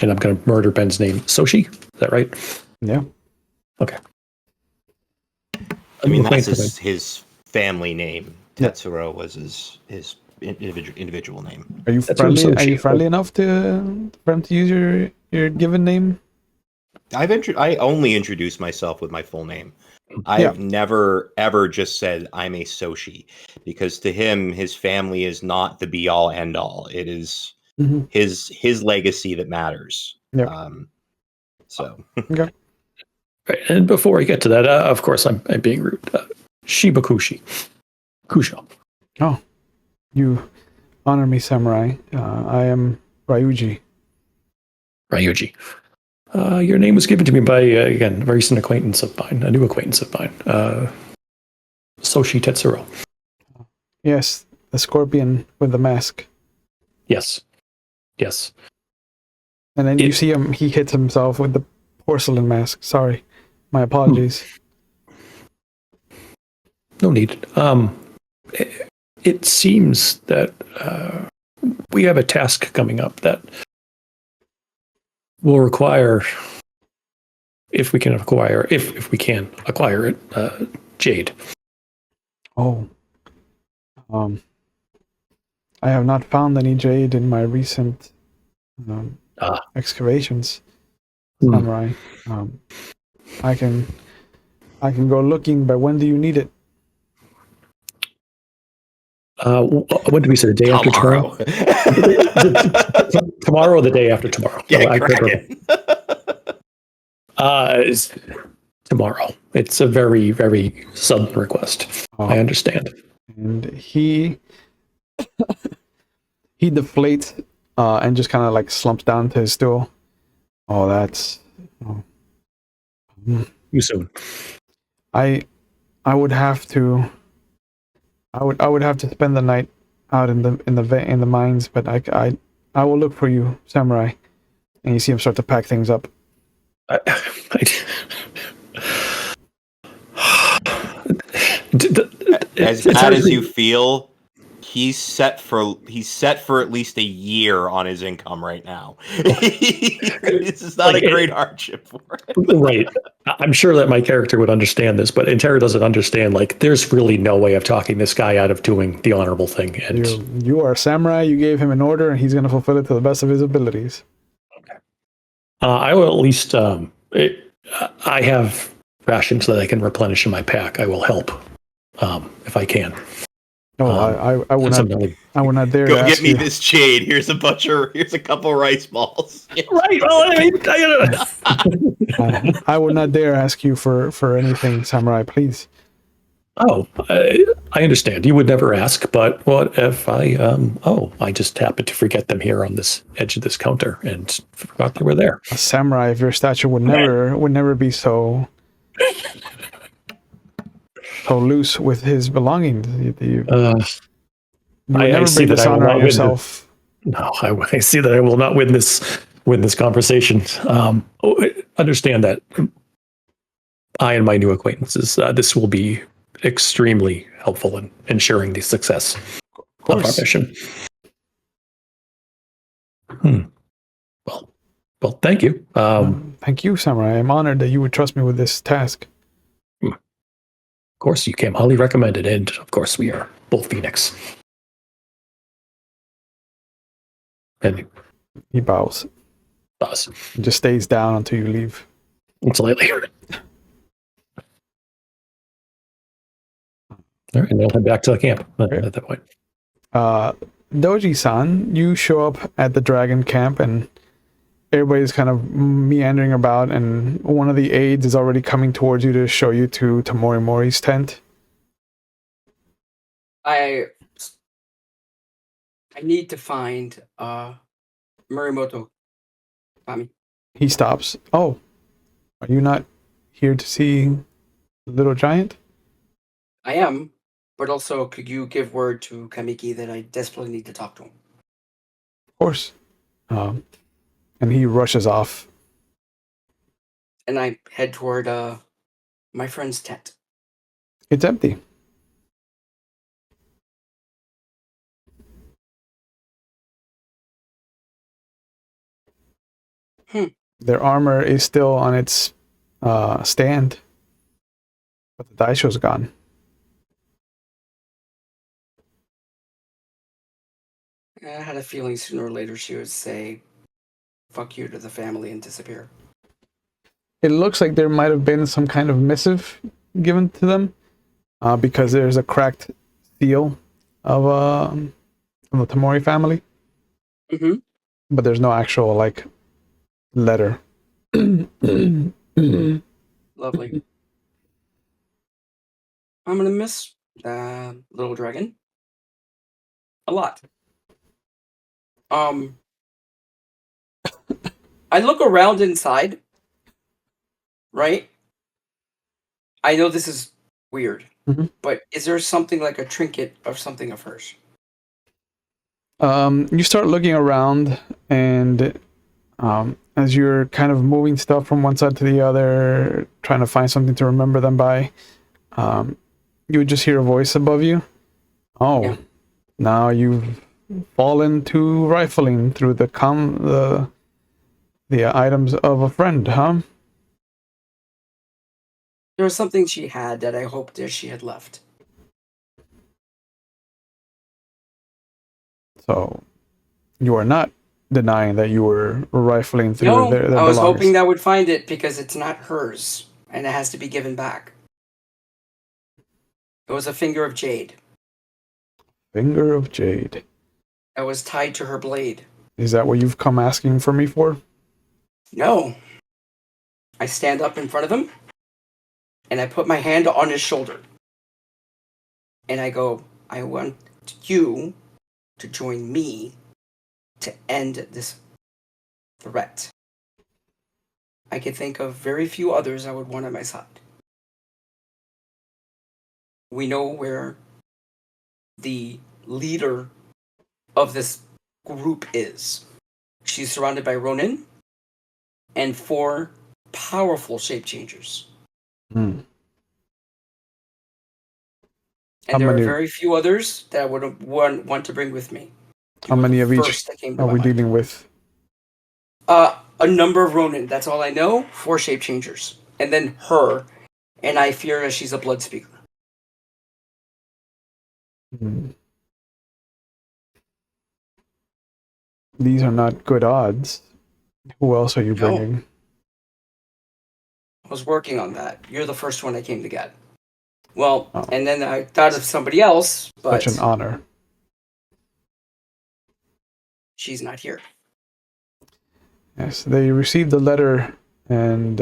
And I'm going to murder Ben's name. Soshi? Is that right? Yeah. Okay. I mean, that's his family name. Tetsuro was his individual name. Are you friendly? Are you friendly enough for him to use your given name? I only introduce myself with my full name. I've never ever just said I'm a Soshi, because to him, his family is not the be all end all. It is his legacy that matters. Yeah. So. Okay. Right. And before I get to that, of course, I'm being rude. Shibakushi. Kusho. Oh, you honor me, samurai. I am Ryuji. Ryuji. Your name was given to me by, again, a very recent acquaintance of mine, a new acquaintance of mine, Soshi Tetsuro. Yes, the scorpion with the mask. Yes. And then you see him, he hits himself with the porcelain mask. Sorry. My apologies. No need. It seems that we have a task coming up that will require, if we can acquire it, jade. Oh. I have not found any jade in my recent excavations, samurai. I can go looking, but when do you need it? When do we say? The day after tomorrow? Tomorrow or the day after tomorrow? It's tomorrow. It's a very, very sudden request. I understand. And he deflates and just kind of like slumps down to his stool. Too soon. I would have to spend the night out in the mines, but I will look for you, samurai. And you see him start to pack things up. As bad as you feel, he's set for at least a year on his income right now. This is not a great hardship for him. Right. I'm sure that my character would understand this, but Intera doesn't understand. Like, there's really no way of talking this guy out of doing the honorable thing. And you are a samurai. You gave him an order, and he's going to fulfill it to the best of his abilities. Okay. I will at least. I have rations that I can replenish in my pack. I will help if I can. No, I would not. I would not dare. Go get me this jade. Here's a couple rice balls. Right. Well, I would not dare ask you for anything, samurai. Please. Oh, I understand. You would never ask, but what if I? I just happened to forget them here on this edge of this counter and forgot they were there. A samurai of your stature would never be so loose with his belongings. You would never bring dishonor on yourself. No, I see that I will not win this conversation. Understand that I and my new acquaintances, this will be extremely helpful in ensuring the success of our mission. Well, thank you. Thank you, samurai. I'm honored that you would trust me with this task. Of course, you came highly recommended, and of course, we are both Phoenix. And He bows. us. He just stays down until you leave. Slightly. All right, and they'll head back to the camp at that point. Doji-san, you show up at the dragon camp and everybody's kind of meandering about, and one of the aides is already coming towards you to show you to Morimori's tent. I need to find Morimoto Kami. He stops. Oh, are you not here to see Little Giant? I am, but also could you give word to Kamiki that I desperately need to talk to him? Of course. And he rushes off. And I head toward my friend's tent. It's empty. Their armor is still on its stand, but the daisho's gone. I had a feeling sooner or later she would say, "Fuck you" to the family and disappear. It looks like there might have been some kind of missive given to them, because there's a cracked seal of the Tamori family, but there's no actual like letter. Lovely. I'm gonna miss Little Dragon a lot. I look around inside, right? I know this is weird, but is there something like a trinket or something of hers? You start looking around, and as you're kind of moving stuff from one side to the other, trying to find something to remember them by, you would just hear a voice above you. Oh, yeah. Now you've fallen to rifling through the items of a friend, huh? There was something she had that I hoped that she had left. So, you are not denying that you were rifling through their I was belongings. hoping that I would find it because it's not hers, and it has to be given back. It was a finger of jade. Finger of jade. That was tied to her blade. Is that what you've come asking for me for? No. I stand up in front of him, and I put my hand on his shoulder. And I go, I want you to join me to end this threat. I could think of very few others I would want on my side. We know where the leader of this group is. She's surrounded by Ronin and 4 powerful shape changers. And there are very few others that I would want to bring with me. How many of each are we dealing with? A number of Ronin. That's all I know. 4 shape changers, and then her. And I fear that she's a blood speaker. These are not good odds. Who else are you bringing? I was working on that. You're the first one I came to get. Well, and then I thought of somebody else, but such an honor. She's not here. Yes, they received the letter, and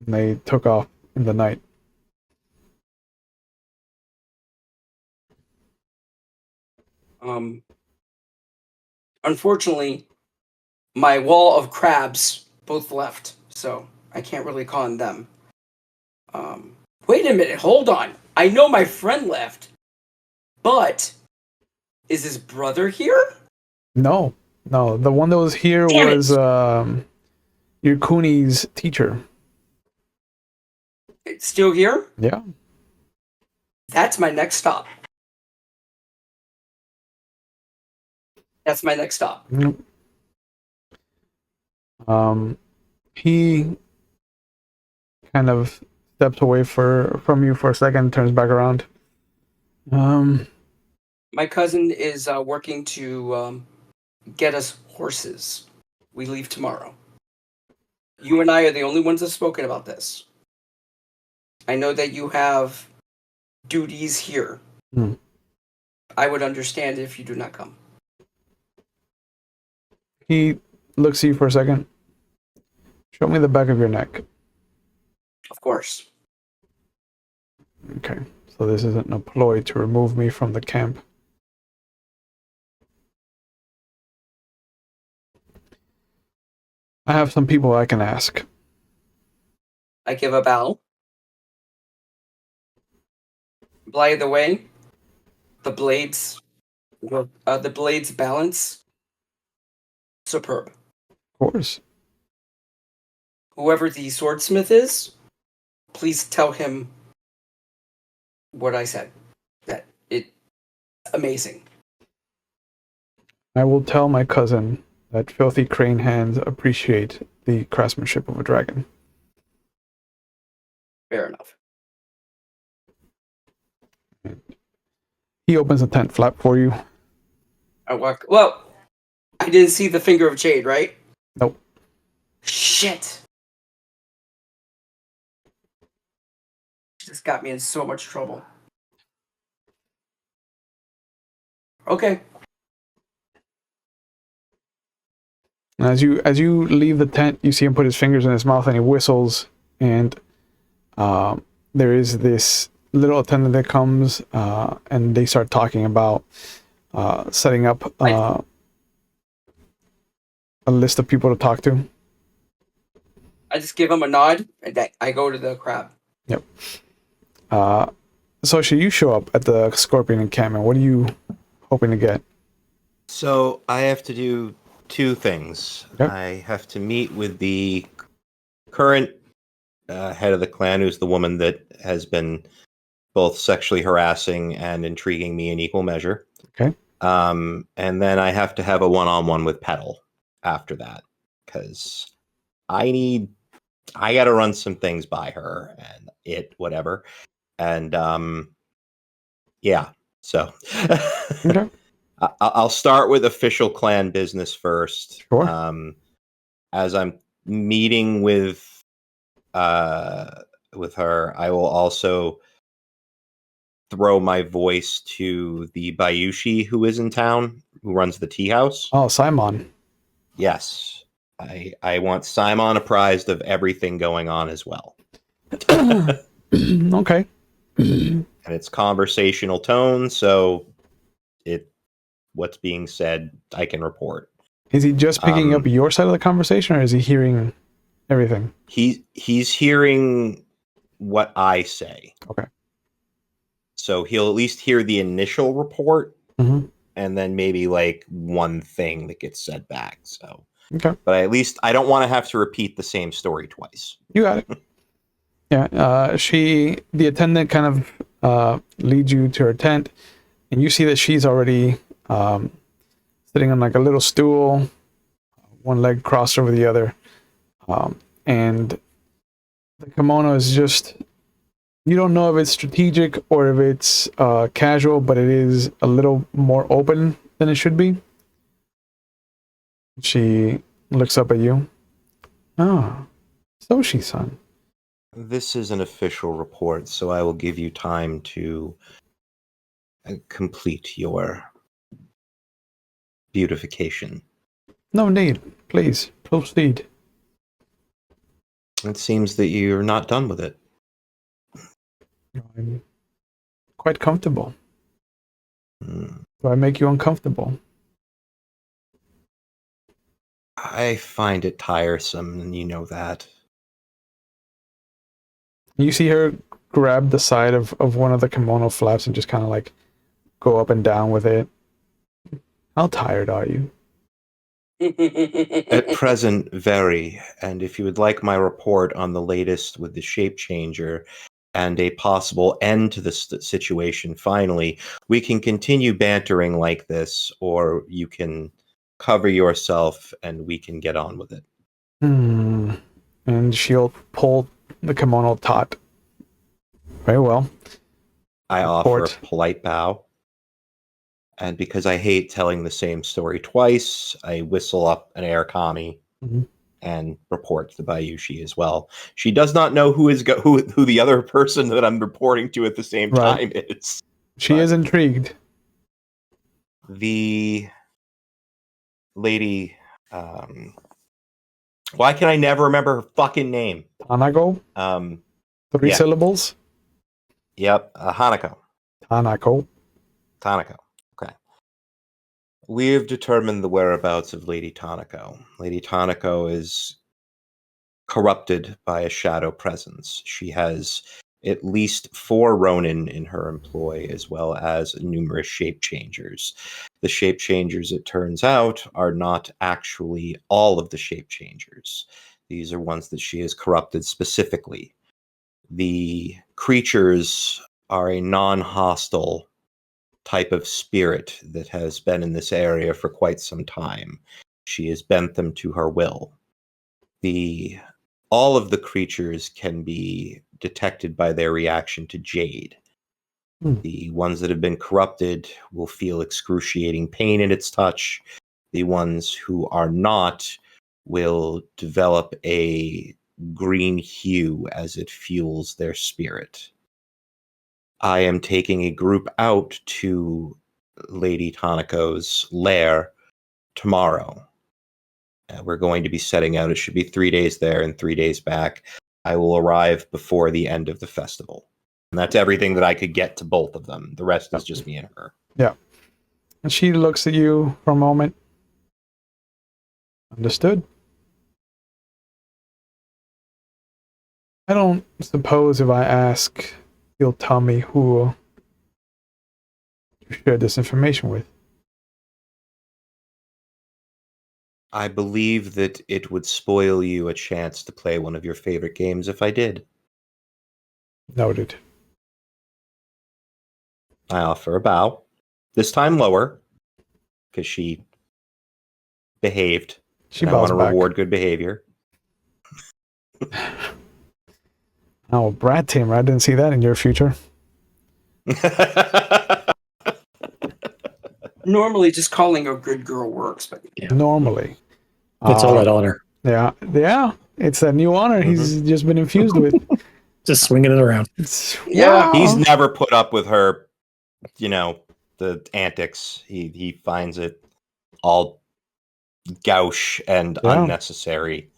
they took off in the night. Unfortunately, my wall of crabs both left, so I can't really call on them. Wait a minute, hold on. I know my friend left, but is his brother here? No. The one that was here was your Kuni's teacher. It's still here? Yeah. That's my next stop. That's my next stop. He kind of steps away from you for a second, turns back around. My cousin is working to get us horses. We leave tomorrow. You and I are the only ones that have spoken about this. I know that you have duties here. Hmm. I would understand if you do not come. He looks at you for a second. Show me the back of your neck. Of course. Okay, so this isn't a ploy to remove me from the camp. I have some people I can ask. I give a bow. By the way, the blades balance superb. Of course. Whoever the swordsmith is, please tell him what I said. That it's amazing. I will tell my cousin that filthy crane hands appreciate the craftsmanship of a dragon. Fair enough. He opens a tent flap for you. I walk. Well, I didn't see the finger of jade, right? Nope. Shit. This got me in so much trouble. Okay. And as you leave the tent, you see him put his fingers in his mouth and he whistles, and there is this little attendant that comes and they start talking about setting up a list of people to talk to. I just give him a nod and I go to the crab. Yep. Sosha, you show up at the Scorpion encampment. What are you hoping to get? So I have to do two things. Okay. I have to meet with the current head of the clan, who's the woman that has been both sexually harassing and intriguing me in equal measure. Okay. And then I have to have a one-on-one with Petal after that, because I got to run some things by her and whatever. And yeah, so Okay. I'll start with official clan business first. Sure. As I'm meeting with her, I will also throw my voice to the Bayushi who is in town, who runs the tea house. Oh, Simon. Yes. I want Simon apprised of everything going on as well. Okay. And it's conversational tone, so what's being said, I can report. Is he just picking up your side of the conversation, or is he hearing everything? He's hearing what I say. Okay. So he'll at least hear the initial report, Mm-hmm. and then maybe like one thing that gets said back. So, Okay. but at least I don't want to have to repeat the same story twice. You got it. Yeah. The attendant kind of leads you to her tent, and you see that she's already sitting on like a little stool, one leg crossed over the other, and the kimono is just, you don't know if it's strategic or if it's casual, but it is a little more open than it should be. She looks up at you. Oh, Soshi-san. This is an official report, so I will give you time to complete your beautification. No need. Please, proceed. It seems that you're not done with it. I'm quite comfortable. Hmm. Do I make you uncomfortable? I find it tiresome, and you know that. You see her grab the side of one of the kimono flaps and just kind of like go up and down with it. How tired are you? At present, very. And if you would like my report on the latest with the shape changer and a possible end to the situation, finally, we can continue bantering like this, or you can cover yourself and we can get on with it. And she'll pull the kimono taut Very well. I offer a Report. polite bow. And because I hate telling the same story twice, I whistle up an air commie Mhm. and report to Bayushi as well. She does not know who the other person that I'm reporting to at the same Right. time is. She is intrigued. The lady, why can I never remember her fucking name? Hanako? Um, 3 yeah. syllables? Yep, Hanako. Hanako. Tanako. Okay. We've determined the whereabouts of Lady Tanako. Lady Tanako is corrupted by a shadow presence. She has at least 4 Ronin in her employ, as well as numerous shape changers. The shape changers, it turns out, are not actually all of the shape changers. These are ones that she has corrupted specifically. The creatures are a non-hostile type of spirit that has been in this area for quite some time. She has bent them to her will. All of the creatures can be detected by their reaction to jade. The ones that have been corrupted will feel excruciating pain in its touch. The ones who are not will develop a green hue as it fuels their spirit. I am taking a group out to Lady Tanako's lair tomorrow. We're going to be setting out. It should be 3 days there and 3 days back. I will arrive before the end of the festival. And that's everything that I could get to both of them. The rest is just me and her. Yeah. And she looks at you for a moment. Understood. I don't suppose if I ask, you'll tell me who you shared this information with. I believe that it would spoil you a chance to play one of your favorite games if I did. Noted. I offer a bow. This time lower, because she behaved. She and I want bows to back. reward good behavior. Oh, Brad Tamer, I didn't see that in your future. Normally, just calling a good girl works, but Normally. It's all that honor. Yeah. It's that new honor he's just been infused with. Just swinging it around. Yeah. He's never put up with her, the antics. He finds it all gauche and unnecessary.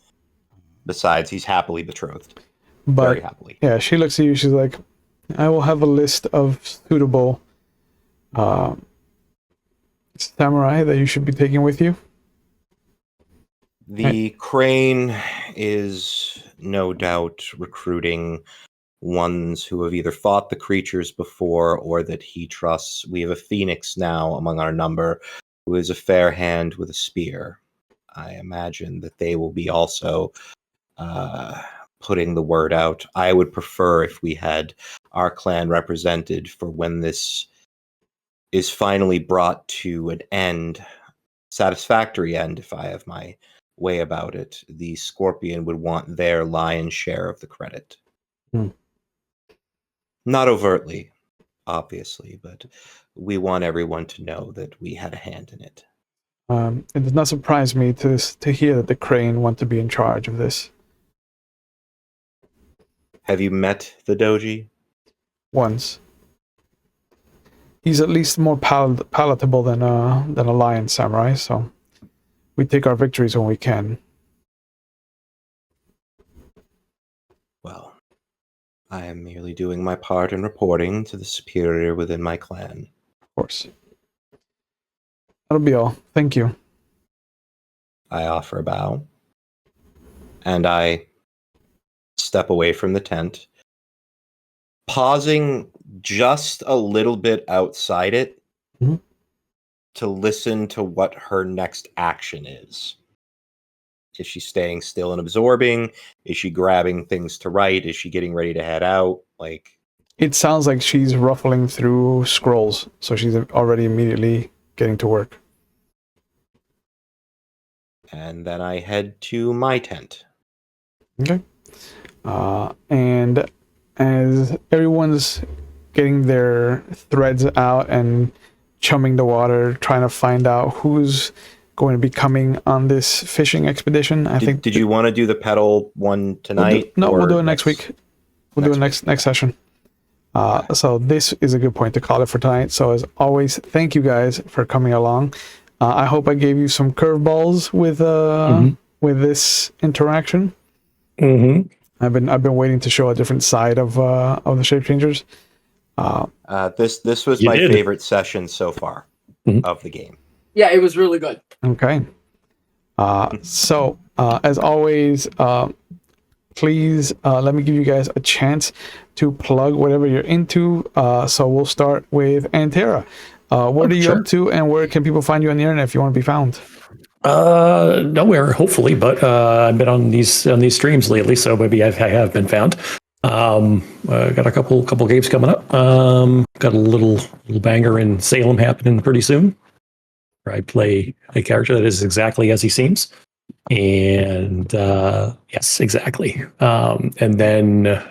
Besides, he's happily betrothed. Very But happily. yeah, she looks at you. She's like, I will have a list of suitable samurai that you should be taking with you. The crane is no doubt recruiting ones who have either fought the creatures before or that he trusts. We have a phoenix now among our number who is a fair hand with a spear. I imagine that they will be also putting the word out. I would prefer if we had our clan represented for when this is finally brought to an end, satisfactory end, if I have my way about it. The Scorpion would want their lion's share of the credit. Not overtly, obviously, but we want everyone to know that we had a hand in it. It does not surprise me to hear that the crane want to be in charge of this. Have you met the Doji? Once. He's at least more palatable than a lion samurai, so we take our victories when we can. Well, I am merely doing my part in reporting to the superior within my clan. Of course. That'll be all. Thank you. I offer a bow, and I step away from the tent, pausing just a little bit outside it to listen to what her next action is. Is she staying still and absorbing? Is she grabbing things to write? Is she getting ready to head out? It sounds like she's ruffling through scrolls, so she's already immediately getting to work. And then I head to my tent. Okay. And as everyone's getting their threads out and chumming the water, trying to find out who's going to be coming on this fishing expedition. Did you want to do the pedal one tonight? We'll do it next week. We'll do it next session. So this is a good point to call it for tonight. So as always, thank you guys for coming along. I hope I gave you some curveballs with this interaction. Mm-hmm. I've been waiting to show a different side of the shape changers. This was my favorite session so far of the game. Yeah, it was really good. Okay. So as always, please let me give you guys a chance to plug whatever you're into. So we'll start with Antera. What are you up to, and where can people find you on the internet if you want to be found? Nowhere, hopefully, but I've been on these streams lately, so maybe I have been found. Got a couple games coming up. Got a little banger in Salem happening pretty soon, where I play a character that is exactly as he seems. And yes, exactly. And then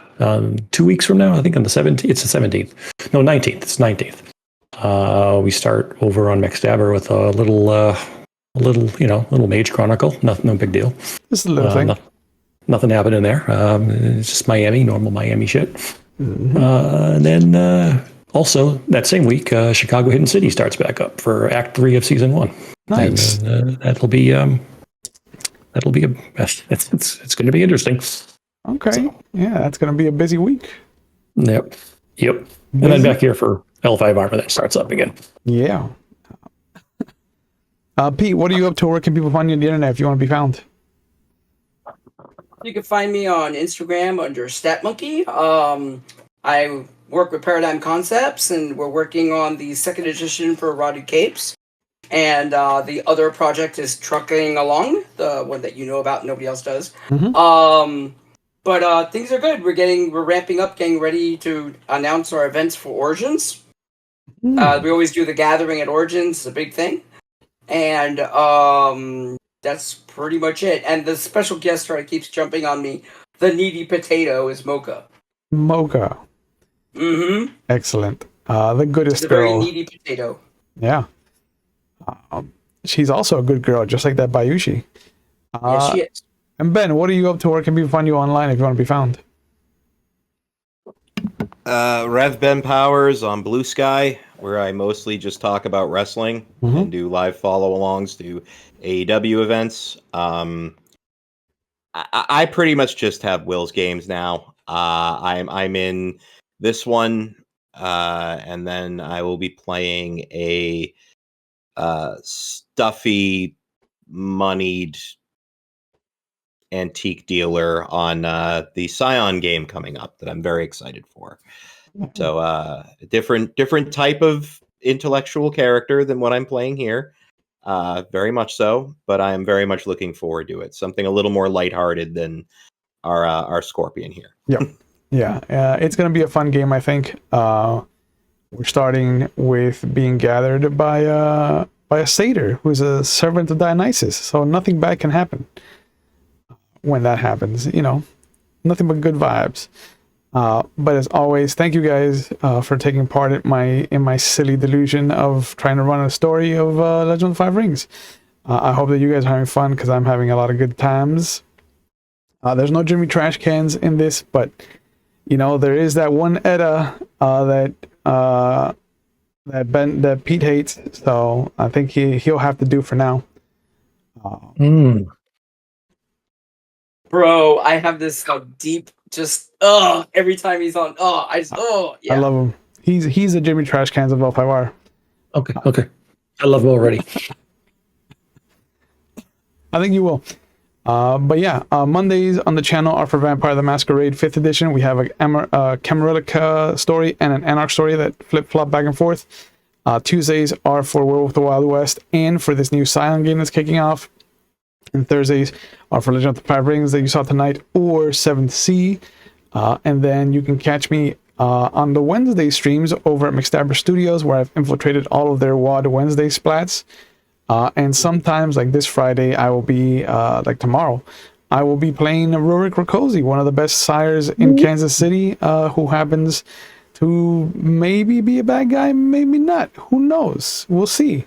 2 weeks from now, I think on the 17th, it's the 17th. No, 19th. It's 19th. We start over on McStabber with a little Mage Chronicle. No big deal. Just a little thing. Nothing happening there. It's just normal Miami shit. Mm-hmm. And then also that same week, Chicago Hidden City starts back up for Act 3 of Season 1. Nice. And, it's going to be interesting. Okay. So, yeah, that's going to be a busy week. Yep. And then back here for L5R when that starts up again. Yeah. Pete, what are you up to? Where can people find you on the internet if you want to be found? You can find me on Instagram under StatMonkey. I work with Paradigm Concepts, and we're working on the second edition for Rotted Capes. And the other project is trucking along, the one that you know about, nobody else does. Mm-hmm. But things are good. We're ramping up, getting ready to announce our events for Origins. We always do the gathering at Origins, it's a big thing. And that's pretty much it. And the special guest star that keeps jumping on me, the needy potato, is Mocha. Mocha. Mm-hmm. Excellent. The goodest the girl. Very needy potato. Yeah. She's also a good girl, just like that Bayushi. Yes, she is. And Ben, what are you up to? Where can people find you online if you want to be found? Rev Ben Powers on Blue Sky, where I mostly just talk about wrestling and do live follow-alongs to AEW events. I pretty much just have Will's games now. I'm in this one, and then I will be playing a stuffy, moneyed antique dealer on the Scion game coming up that I'm very excited for. So a different type of intellectual character than what I'm playing here. Very much so, but I am very much looking forward to it. Something a little more lighthearted than our Scorpion here. Yep. Yeah. It's going to be a fun game, I think. We're starting with being gathered by a satyr who's a servant of Dionysus. So nothing bad can happen when that happens. Nothing but good vibes. But as always, thank you guys for taking part in my silly delusion of trying to run a story of Legend of the Five Rings. I hope that you guys are having fun, because I'm having a lot of good times. There's no Jimmy Trash Cans in this, but there is that one Edda that Pete hates, so I think he'll have to do for now. Bro, I have this deep, just every time he's on. Yeah. I love him. He's a Jimmy Trash Cans of L5R. Okay. I love him already. I think you will. But yeah, Mondays on the channel are for Vampire the Masquerade 5th edition. We have a Camarilla story and an Anarch story that flip-flop back and forth. Tuesdays are for Werewolf of the Wild West and for this new Silent game that's kicking off. And Thursdays are for Legend of the Five Rings that you saw tonight, or 7th Sea. And then you can catch me on the Wednesday streams over at McStabber Studios, where I've infiltrated all of their WOD Wednesday splats. And sometimes, like this Friday, I will be, like tomorrow, I will be playing Rurik Rakosi, one of the best sires in Kansas City, who happens to maybe be a bad guy, maybe not. Who knows? We'll see.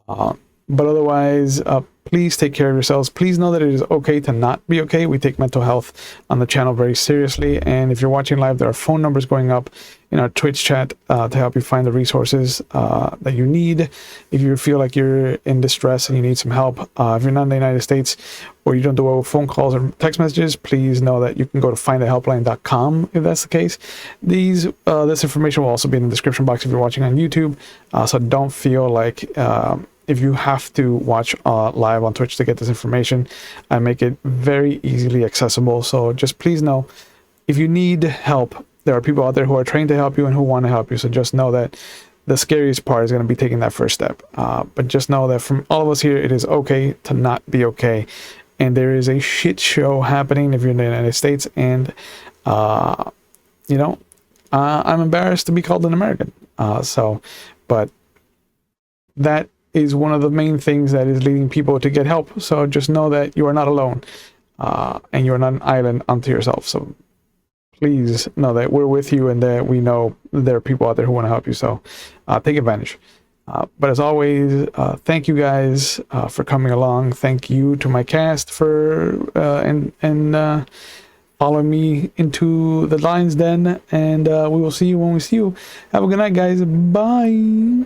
But otherwise, please take care of yourselves. Please know that it is okay to not be okay. We take mental health on the channel very seriously. And if you're watching live, there are phone numbers going up in our Twitch chat to help you find the resources that you need. If you feel like you're in distress and you need some help, if you're not in the United States or you don't do well with phone calls or text messages, please know that you can go to findahelpline.com if that's the case. This information will also be in the description box if you're watching on YouTube. So don't feel like if you have to watch live on Twitch to get this information. I make it very easily accessible. So just please know, if you need help, there are people out there who are trained to help you and who want to help you. So just know that the scariest part is going to be taking that first step. But just know that from all of us here, it is okay to not be okay. And there is a shit show happening if you're in the United States. And, you know, I'm embarrassed to be called an American. But that is one of the main things that is leading people to get help. So just know that you are not alone, and you are not an island unto yourself. So please know that we're with you and that we know there are people out there who want to help you. So take advantage. But as always, thank you guys for coming along. Thank you to my cast for and following me into the Lion's Den. And we will see you when we see you. Have a good night, guys. Bye.